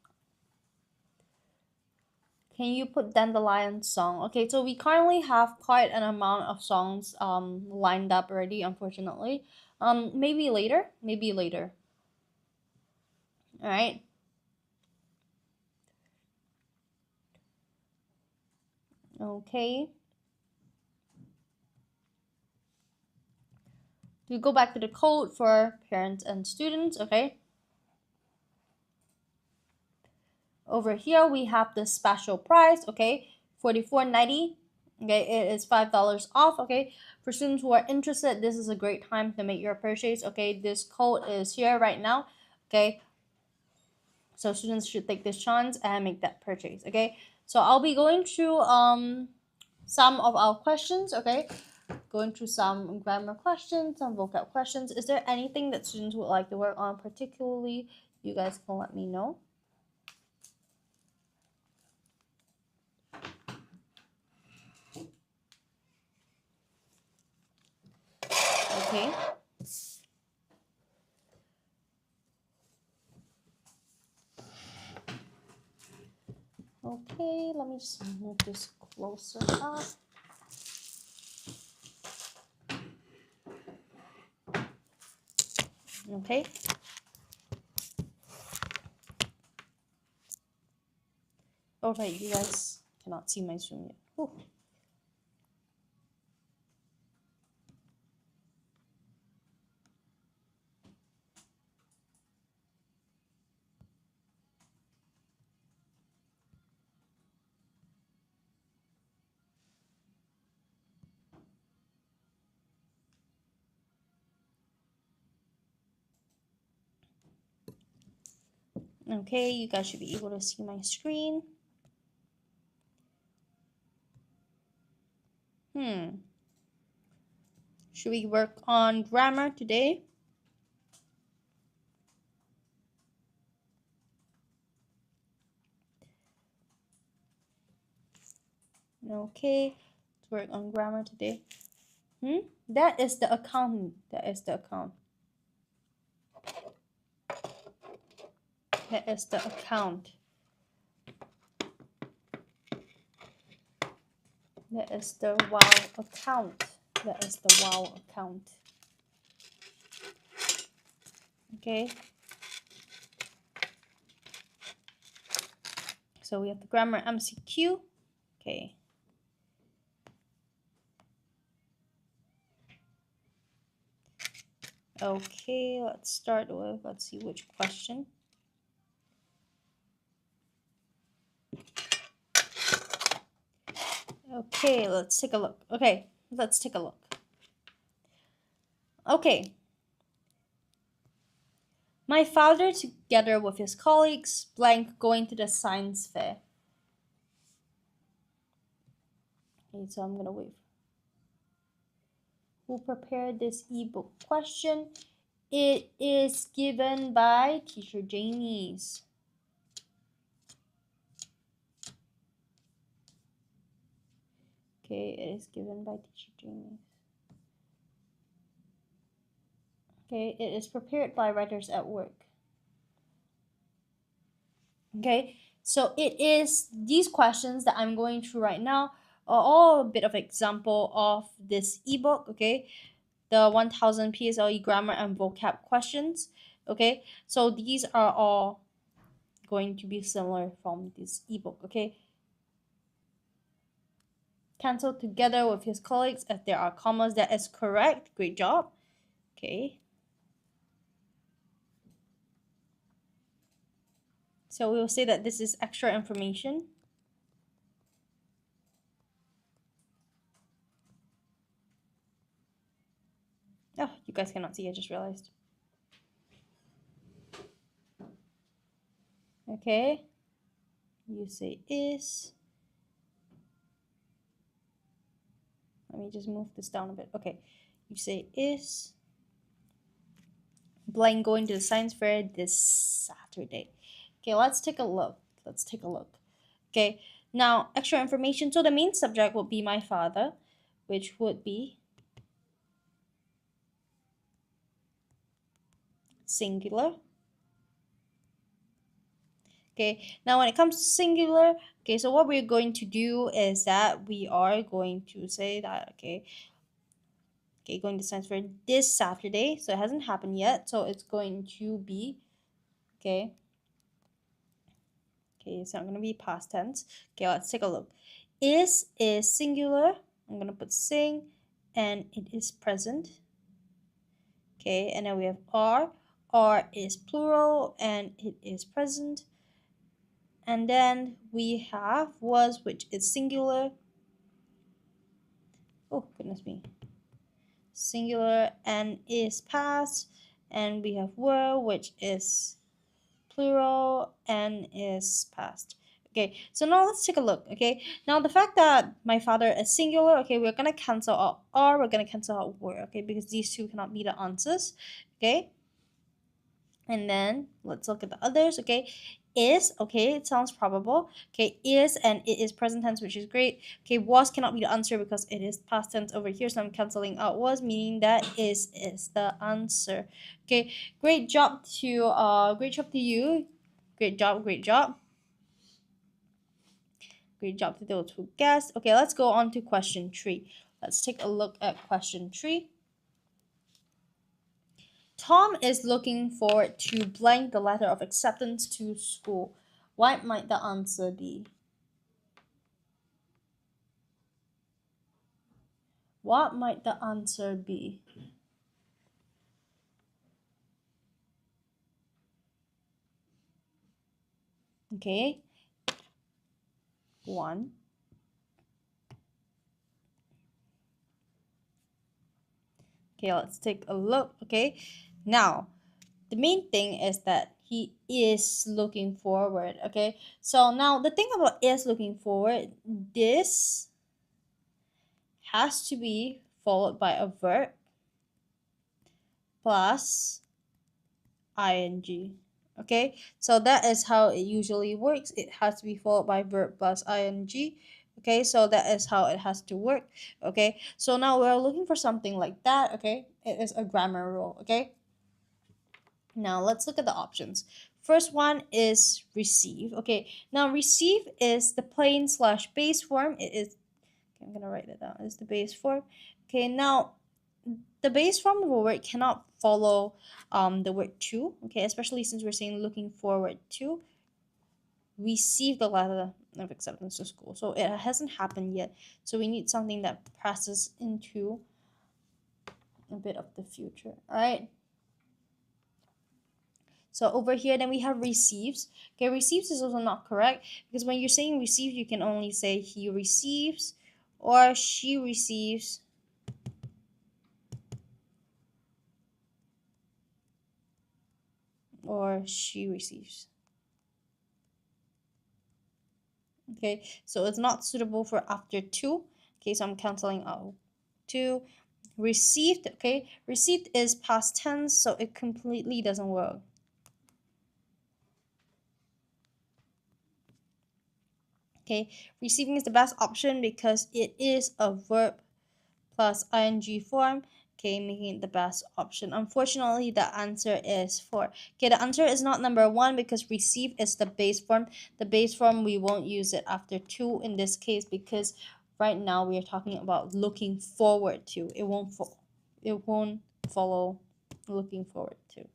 Speaker 1: Can you put Dandelion song? Okay, so we currently have quite an amount of songs lined up already, unfortunately. Maybe later. Maybe later. All right. Okay. We go back to the code for parents and students, okay? Over here we have the special price, okay? $44.90. Okay, it is $5 off, okay? For students who are interested, this is a great time to make your purchase, okay? This code is here right now, okay? So students should take this chance and make that purchase, okay? So I'll be going through some of our questions, okay? Going through some grammar questions, some vocab questions. Is there anything that students would like to work on particularly? You guys can let me know. Okay. Okay, let me just move this closer up. Okay. All right, you guys cannot see my Zoom yet. Ooh. Okay, you guys should be able to see my screen. Should we work on grammar today? Okay, let's work on grammar today. That is the account. That is the account. That is the account. That is the wow account. That is the wow account. Okay. So we have the grammar MCQ. Okay. Okay, let's start with, let's see which question. Okay, let's take a look. Okay, let's take a look. Okay. My father, together with his colleagues, blank, going to the science fair. Okay, so I'm gonna wait. Who prepared this ebook question? It is given by Teacher Janice. Okay, it is given by Teacher Janice. Okay, it is prepared by Writers at Work. Okay, so it is these questions that I'm going through right now are all a bit of example of this ebook. Okay, the 1000 PSLE grammar and vocab questions. Okay, so these are all going to be similar from this ebook. Okay, cancel together with his colleagues if there are commas. That is correct. Great job. Okay. So we will say that this is extra information. Oh, you guys cannot see, I just realized. Okay. You say is. Let me just move this down a bit. Okay. You say is blank going to the science fair this Saturday. Okay, let's take a look. Let's take a look. Okay, now extra information. So the main subject would be my father, which would be singular. Okay, now when it comes to singular, okay, so what we're going to do is that we are going to say that, okay, going to science fair this Saturday. So it hasn't happened yet. So it's going to be, okay, it's not going to be past tense. Okay, let's take a look. Is singular. I'm going to put sing, and it is present. Okay, and then we have are. Are is plural, and it is present. And then we have was, which is singular. Oh, goodness me. Singular and is past. And we have were, which is plural and is past. Okay, so now let's take a look. Okay, now the fact that my father is singular, okay, we're gonna cancel out are, we're gonna cancel out were, okay, because these two cannot be the answers. Okay, and then let's look at the others. Okay, is, okay, it sounds probable. Okay, is and it is present tense, which is great. Okay, was cannot be the answer because it is past tense over here, so I'm canceling out was, meaning that is the answer. Okay, great job to you. Great job. Great job to those who guessed. Okay, let's go on to question 3. Let's take a look at question 3. Tom is looking forward to blank the letter of acceptance to school. What might the answer be? What might the answer be? Okay. 1. Okay, let's take a look. Okay. Now, the main thing is that he is looking forward. Okay. So now the thing about is looking forward, this has to be followed by a verb plus ing. Okay, so that is how it usually works. It has to be followed by verb plus ing. Okay, so that is how it has to work. Okay, so now we're looking for something like that. Okay, it is a grammar rule. Okay, now let's look at the options. First one is receive. Okay, now receive is the plain slash base form. It is, I'm gonna write it down. It's the base form. Okay, now the base form of a word cannot follow the word to. Okay, especially since we're saying looking forward to receive the letter of acceptance to school. So it hasn't happened yet. So we need something that passes into a bit of the future. All right. So over here, then we have receives. Okay, receives is also not correct because when you're saying receive, you can only say he receives or she receives or she receives. Okay, so it's not suitable for after to. Okay, so I'm canceling out to. Received, okay, received is past tense, so it completely doesn't work. Okay, receiving is the best option because it is a verb plus ing form. Okay, making it the best option. Unfortunately, the answer is 4. Okay, the answer is not number 1 because receive is the base form. The base form, we won't use it after to in this case because right now we are talking about looking forward to. It won't follow looking forward to.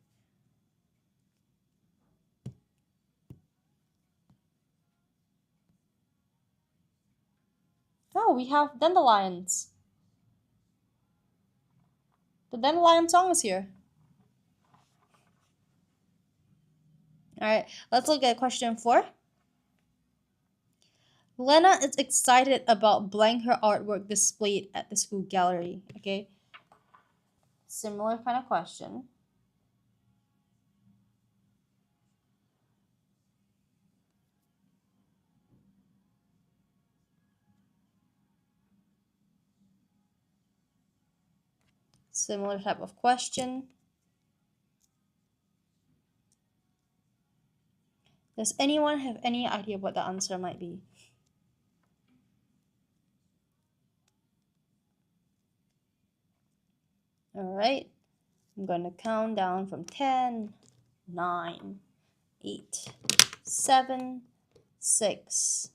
Speaker 1: Oh, we have Dandelions. The Dandelion song is here. All right, let's look at question 4. Lena is excited about blank her artwork displayed at the school gallery. Okay, similar kind of question. Similar type of question. Does anyone have any idea what the answer might be? All right, I'm going to count down from 10, 9, 8, 7, 6,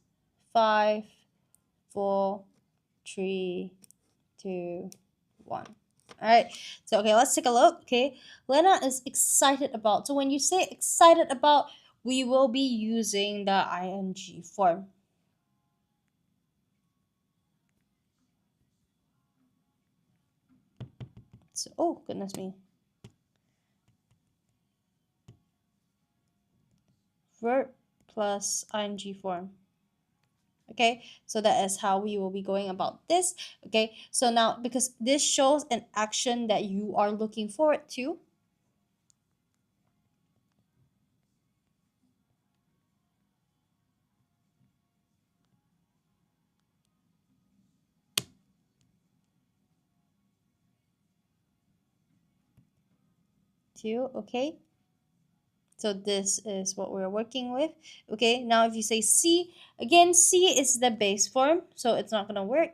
Speaker 1: 5, 4, 3, 2, 1. All right, so okay, let's take a look. Okay, Lena is excited about. So when you say excited about, we will be using the ing form. So, oh goodness me. Verb plus ing form. Okay, so that is how we will be going about this. Okay, so now because this shows an action that you are looking forward to. Okay, so this is what we're working with. Okay, now if you say see, again, see is the base form, so it's not gonna work.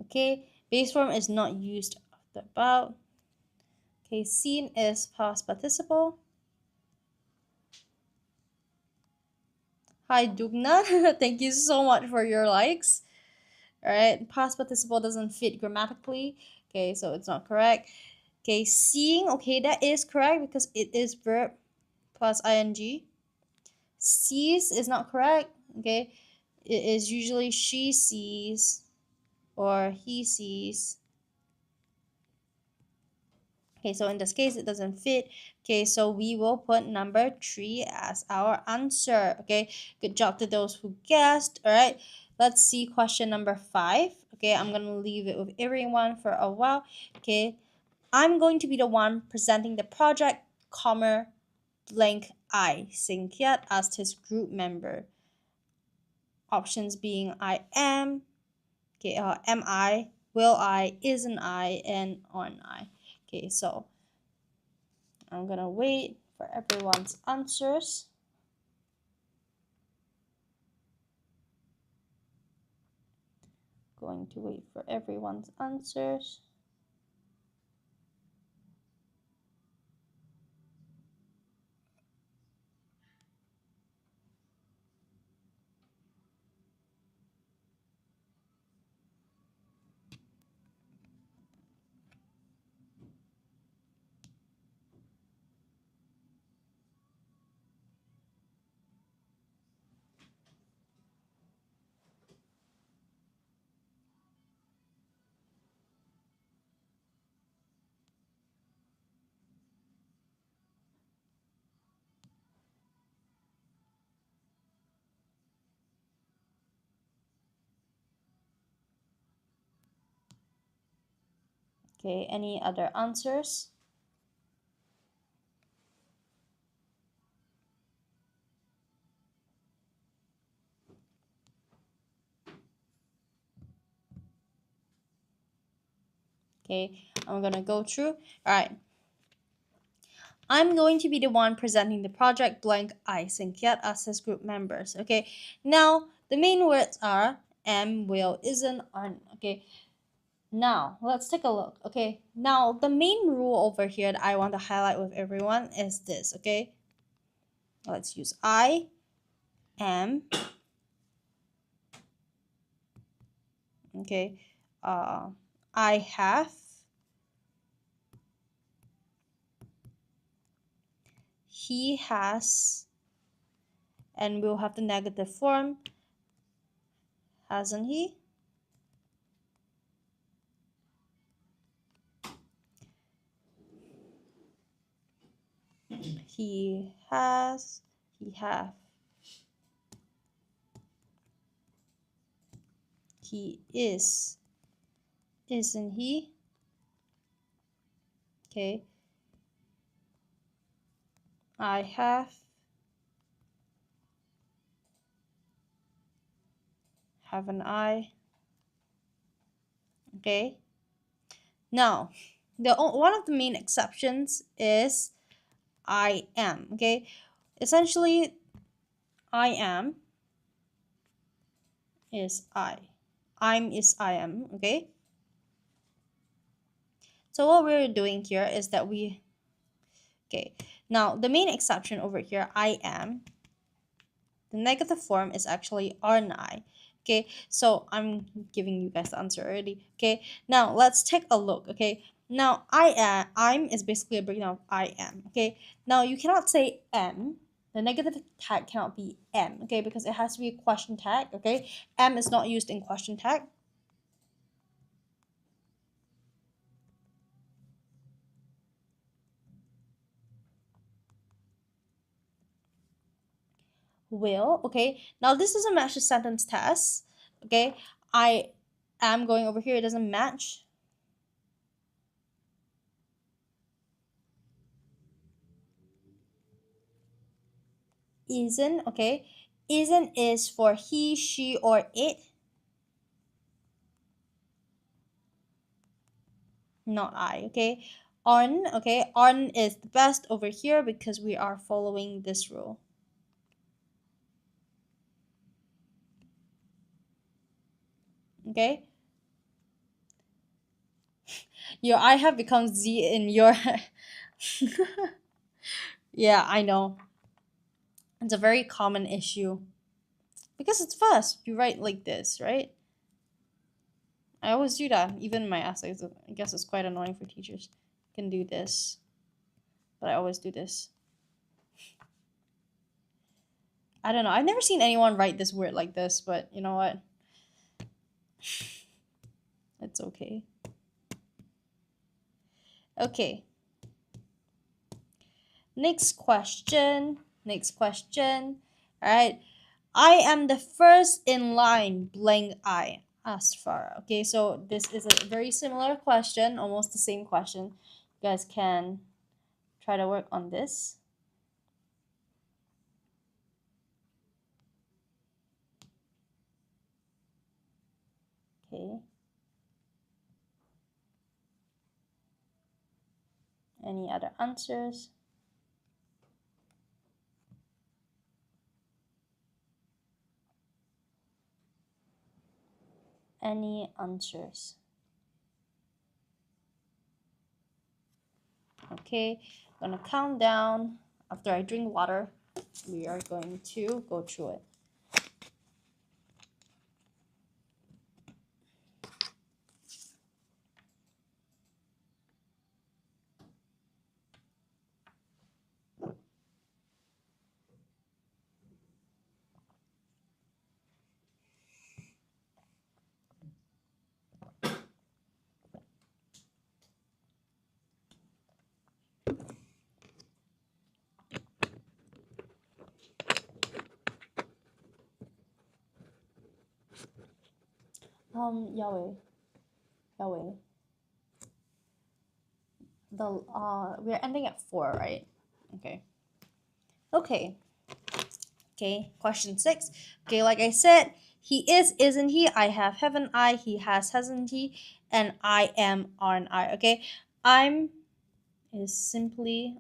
Speaker 1: Okay, base form is not used after about. Okay, seen is past participle. Hi Dugna, thank you so much for your likes. All right, past participle doesn't fit grammatically. Okay, so it's not correct. Okay, seeing, okay, that is correct because it is verb plus ing. Sees is not correct. Okay, it is usually she sees or he sees. Okay, so in this case, it doesn't fit. Okay, so we will put number 3 as our answer. Okay, good job to those who guessed. All right, let's see question number 5. Okay, I'm going to leave it with everyone for a while. Okay, I'm going to be the one presenting the project, comma, blank I. Singkiat asked his group member. Options being I am, okay, am I, will I, isn't I, and aren't I. Okay, so I'm gonna wait for everyone's answers. Going to wait for everyone's answers. Okay, any other answers? Okay, I'm gonna go through. All right. I'm going to be the one presenting the project, blank I. Singkiat as his group members. Okay, now the main words are am, will, isn't, aren't. Okay, now let's take a look. Okay, now the main rule over here that I want to highlight with everyone is this. Okay, let's use I am. Okay, I have, he has, and we'll have the negative form, hasn't he? He has, he have, he is, isn't he? Okay, I have, haven't I? Okay, now one of the main exceptions is I am. Okay, essentially I am is I'm is I am. Okay, so what we're doing here is that okay, now the main exception over here, I am, the negative form is actually aren't I. Okay, so I'm giving you guys the answer already. Okay, now let's take a look. Okay, now I'm is basically a breakdown of I am. Okay, now you cannot say am. The negative tag cannot be am. Okay, because it has to be a question tag. Okay, am is not used in question tag. Will. Okay, now this is a match the sentence test. Okay, I am going over here, it doesn't match. Isn't. Okay, isn't is for he, she, or it, not I. Okay, on. Okay, on is the best over here because we are following this rule. Okay, your I have become Z in your yeah, I know, it's a very common issue because it's fast, you write like this, right? I always do that. Even in my essays, I guess it's quite annoying for teachers. Can do this, but I always do this. I don't know. I've never seen anyone write this word like this, but you know what? It's okay. Okay. Next question. Next question. All right. I am the first in line, blank I, asked Farah. Okay, so this is a very similar question, almost the same question. You guys can try to work on this. Okay. Any other answers? Any answers? Okay, I'm gonna count down. After I drink water, we are going to go through it. Yahweh. We're ending at 4, right? Okay. Okay, question 6. Okay, like I said, he is, isn't he? I have, haven't I? He has, hasn't he? And I am, aren't I? Okay, I'm is simply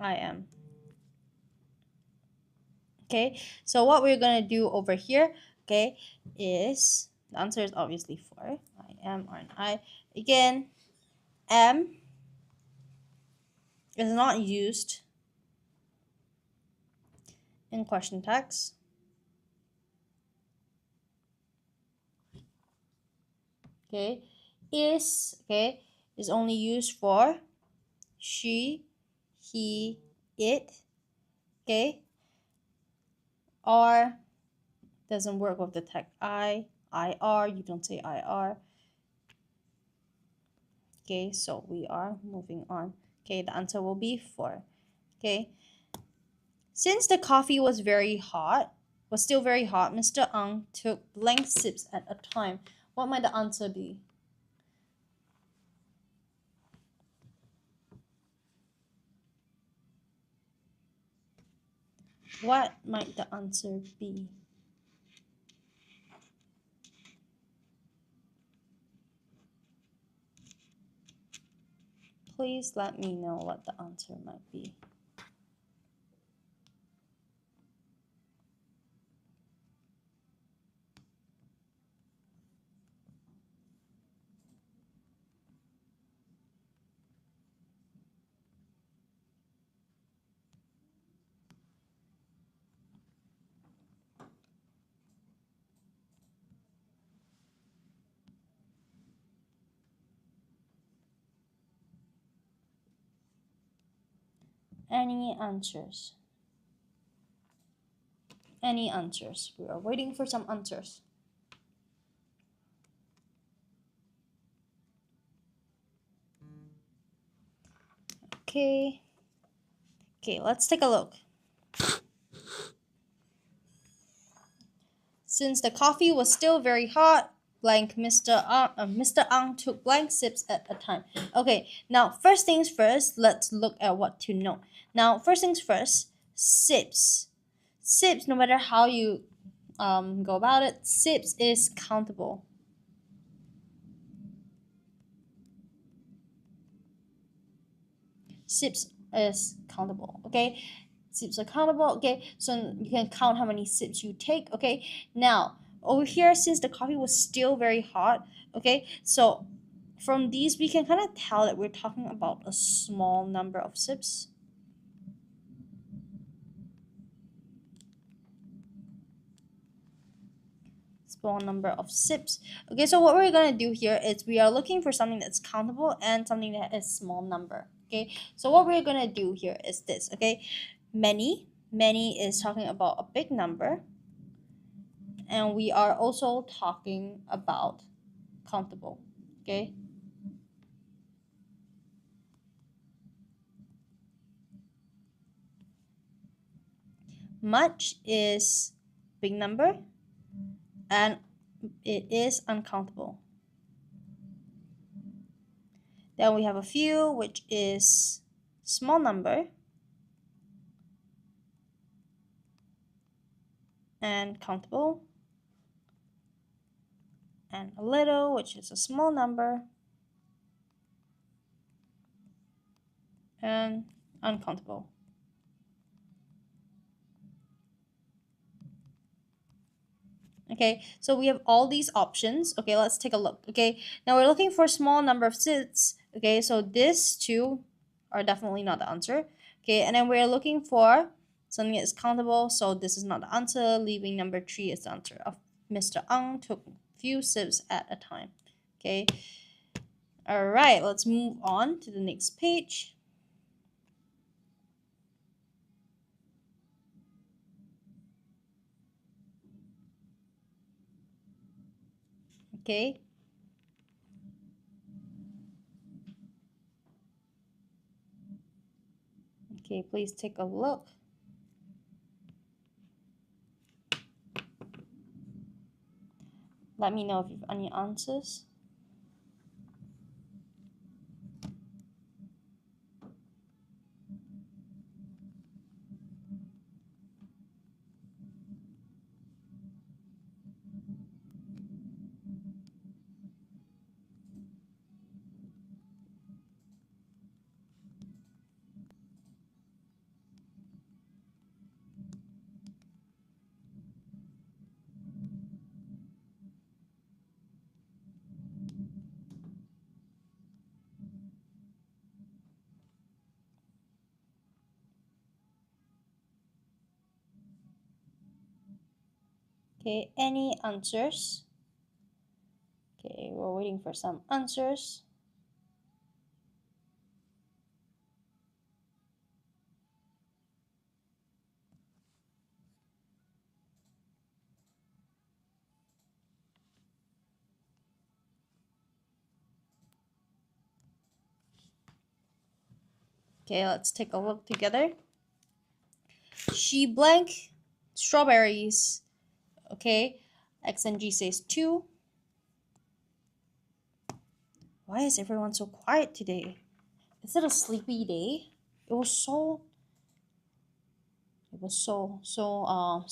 Speaker 1: I am. Okay, so what we're gonna do over here, okay, is the answer is obviously 4. I am, aren't I? Again, am is not used in question text. Okay, is only used for she, he, it. Okay, R doesn't work with the text IR, you don't say IR. Okay, so we are moving on. Okay, the answer will be 4. Okay, since the coffee was still very hot, Mr. Ang took blank sips at a time. What might the answer be? What might the answer be? Please let me know what the answer might be. Any answers? Any answers? We are waiting for some answers. Okay. Okay, let's take a look. Since the coffee was still very hot, blank Mr. Ang took blank sips at a time. Okay, now first things first, let's look at what to know. Now, first things first, sips. Sips, no matter how you go about it, sips is countable. Sips is countable, okay? Sips are countable, okay? So you can count how many sips you take, okay? Now, over here, since the coffee was still very hot, okay? So from these, we can kind of tell that we're talking about a small number of sips. small number of sips. Okay, so what we're gonna do here is we are looking for something that's countable and something that is small number. Okay, so what we're gonna do here is this. Okay, many is talking about a big number, and we are also talking about countable. Okay, much is big number and it is uncountable. Then we have a few, which is small number and countable, and a little, which is a small number and uncountable. Okay, so we have all these options. Okay, let's take a look. Okay, now we're looking for a small number of sits. Okay, so these two are definitely not the answer. Okay, and then we're looking for something that is countable, so this is not the answer. Leaving number 3 is the answer. Of Mr. Ang took few sips at a time. Okay, all right, let's move on to the next page. Okay. Okay, please take a look. Let me know if you have any answers. Okay, any answers? Okay, we're waiting for some answers. Okay, let's take a look together. She blank strawberries. Okay, X and G says 2. Why is everyone so quiet today? Is it a sleepy day? So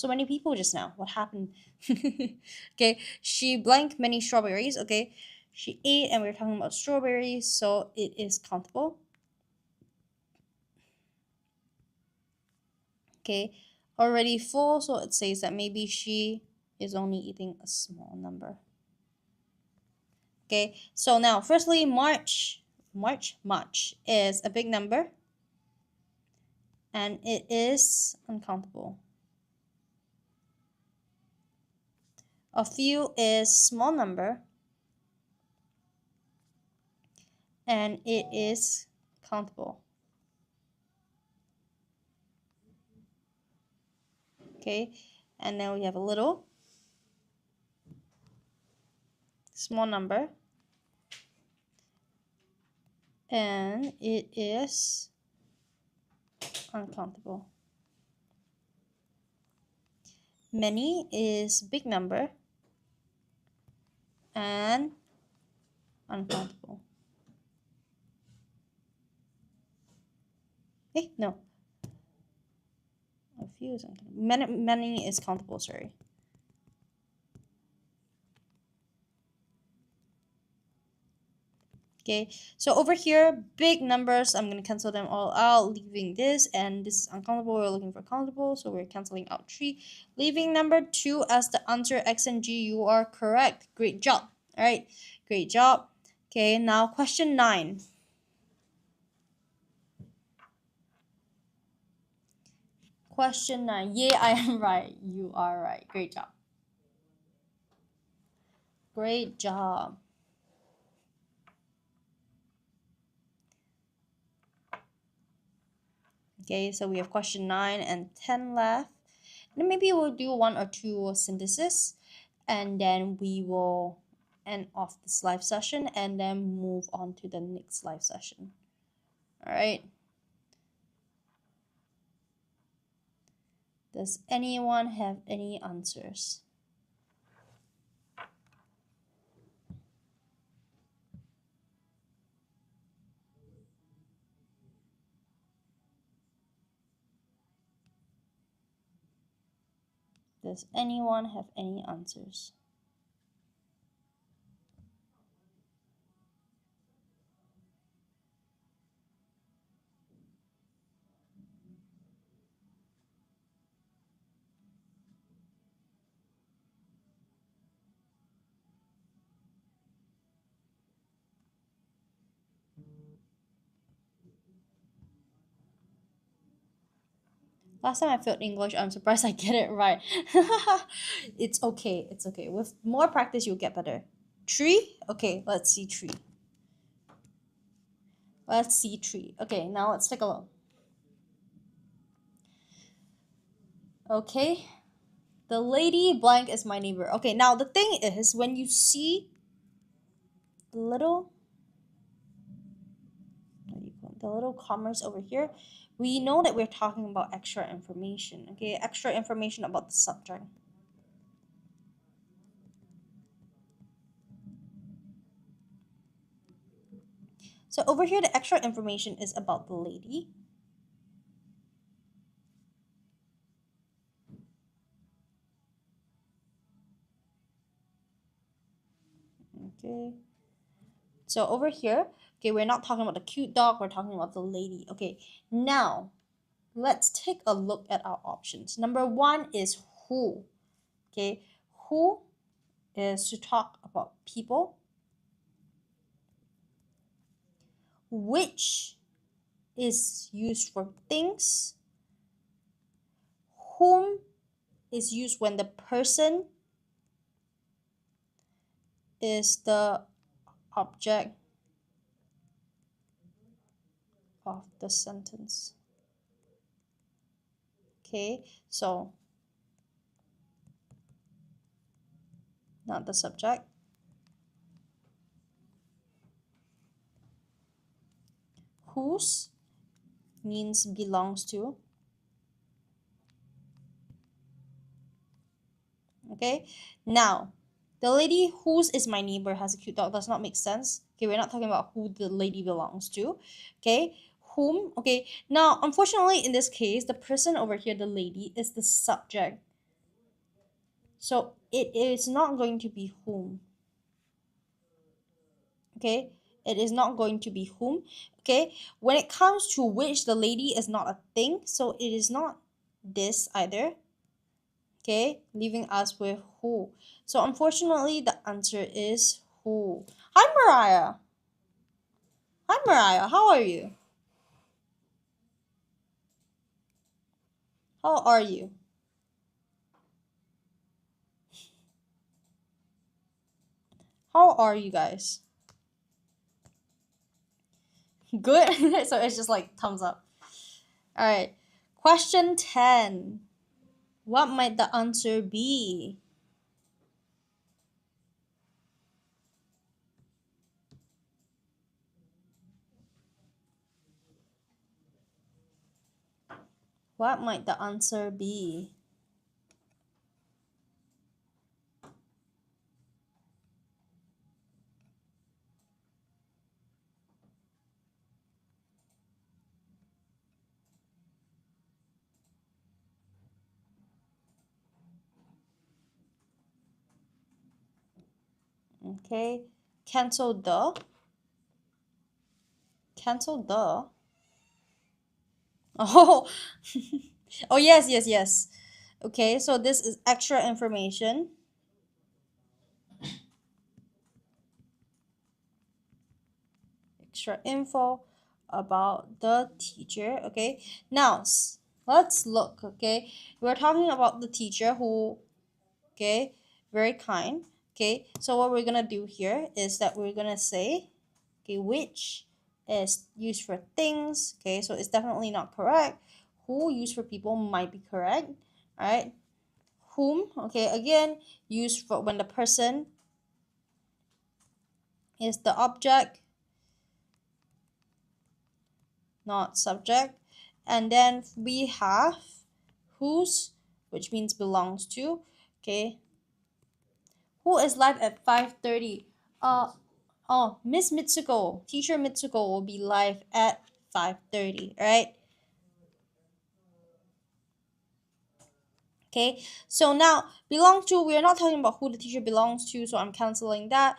Speaker 1: many people just now. What happened? Okay, she blank many strawberries. Okay, she ate, and we are talking about strawberries, so it is countable. Okay, already full, so it says that maybe she is only eating a small number. Okay, so now firstly, March is a big number and it is uncountable. A few is small number and it is countable. Okay, and then we have a little, small number, and it is uncountable. Many is big number and uncountable. No. A few is uncountable. Many is countable, sorry. Okay, so over here, big numbers, I'm going to cancel them all out, leaving this, and this is uncountable. We're looking for countable, so we're canceling out 3. Leaving number 2 as the answer, X and G, you are correct. Great job. All right, great job. Okay, now question 9. Question 9. Yeah, I am right. You are right. Great job. Great job. Okay, so we have question 9 and 10 left. And maybe we'll do 1 or 2 synthesis, and then we will end off this live session and then move on to the next live session. All right. Does anyone have any answers? Does anyone have any answers? Last time I failed English, I'm surprised I get it right. It's okay, it's okay. With more practice, you'll get better. Tree? Okay, let's see tree. Let's see tree. Okay, now let's take a look. Okay, the lady blank is my neighbor. Okay, now the thing is, when you see the little commas over here, we know that we're talking about extra information. Okay, extra information about the subject. So over here, the extra information is about the lady. Okay. So over here, okay, we're not talking about the cute dog, we're talking about the lady. Okay, now let's take a look at our options. Number 1 is who. Okay, who is to talk about people. Which is used for things. Whom is used when the person is the object of the sentence. Okay, so not the subject. Whose means belongs to. Okay, now the lady whose is my neighbor has a cute dog does not make sense. Okay, we're not talking about who the lady belongs to. Okay, whom. Okay, now unfortunately in this case, the person over here, the lady, is the subject. So it is not going to be whom. Okay, it is not going to be whom. Okay, when it comes to which, the lady is not a thing, so it is not this either. Okay, leaving us with who. So unfortunately, the answer is who. Hi, Mariah. Hi, Mariah. How are you? How are you? How are you guys? Good. So it's just like thumbs up. All right. Question 10. What might the answer be? What might the answer be? Okay. Cancel the. Cancel the. Oh. Oh, yes, yes, yes. Okay, so this is extra information. Extra info about the teacher. Okay, now let's look. Okay, we're talking about the teacher who, okay, very kind. Okay, so what we're gonna do here is that we're gonna say, okay, which is used for things. Okay, so it's definitely not correct. Who used for people might be correct. All right, whom, okay, again, used for when the person is the object, not subject. And then we have whose, which means belongs to. Okay, who is live at 5:30? Oh, Miss Mitsuko, teacher Mitsuko will be live at 5:30, right? Okay, so now belong to, we are not talking about who the teacher belongs to, so I'm canceling that.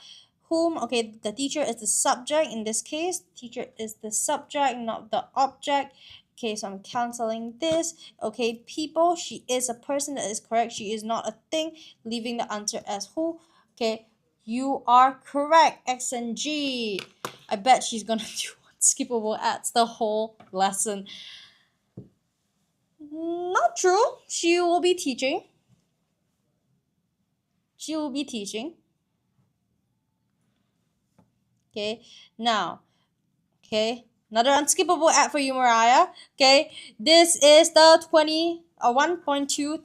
Speaker 1: Whom, okay, the teacher is the subject in this case. Teacher is the subject, not the object. Okay, so I'm canceling this. Okay, people, she is a person, that is correct. She is not a thing, leaving the answer as who. Okay, you are correct, X and G. I bet she's gonna do skippable ads the whole lesson. Not true. She will be teaching. She will be teaching. Okay, now, okay, another unskippable ad for you, Mariah. Okay, this is the 1.2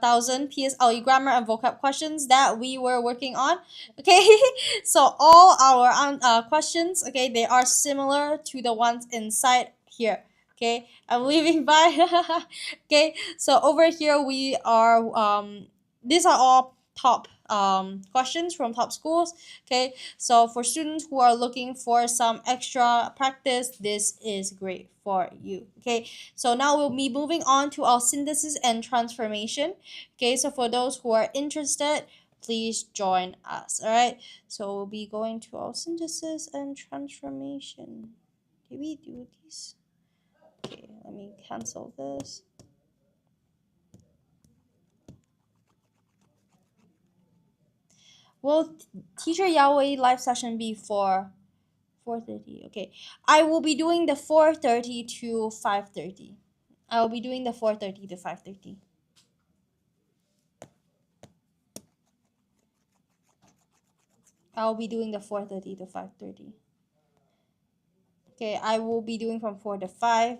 Speaker 1: thousand PSLE grammar and vocab questions that we were working on. Okay, so all our questions, okay, they are similar to the ones inside here. Okay, I'm leaving by. Okay, so over here we are these are all top questions from top schools. Okay, so for students who are looking for some extra practice, this is great for you. Okay, so now we'll be moving on to our synthesis and transformation. Okay, so for those who are interested, please join us. All right, so we'll be going to our synthesis and transformation. Did we do these? Okay, let me cancel this. Will Teacher Yahweh live session be for 4:30? Okay, I will be doing the 4:30 to 5:30. I will be doing the 4:30 to 5:30. I'll be doing the 4:30 to 5:30. Okay, I will be doing from 4 to 5,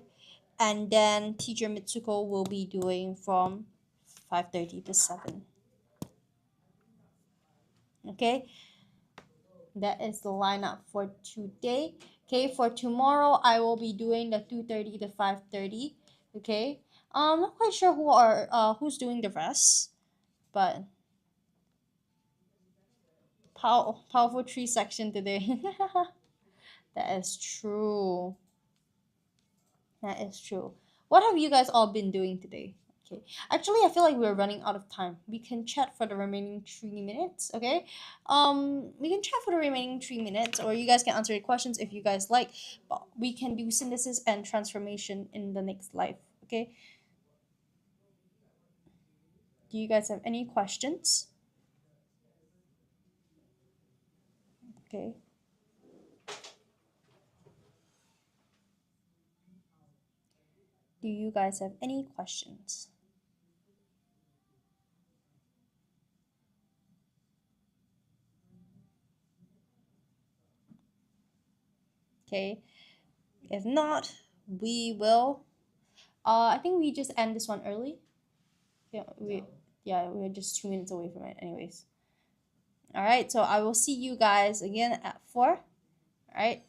Speaker 1: and then teacher Mitsuko will be doing from 5:30 to 7. Okay, that is the lineup for today. Okay, for tomorrow I will be doing the 2:30 to 5:30. Okay, I'm not quite sure who's doing the rest, but powerful tree section today. That is true. That is true. What have you guys all been doing today? Okay. Actually, I feel like we're running out of time. We can chat for the remaining 3 minutes. Okay. We can chat for the remaining 3 minutes, or you guys can answer your questions if you guys like. But we can do synthesis and transformation in the next live. Okay. Do you guys have any questions? Okay. Do you guys have any questions? Okay. If not, we will. I think we just end this one early. We're just 2 minutes away from it, anyways. All right. So I will see you guys again at 4. All right.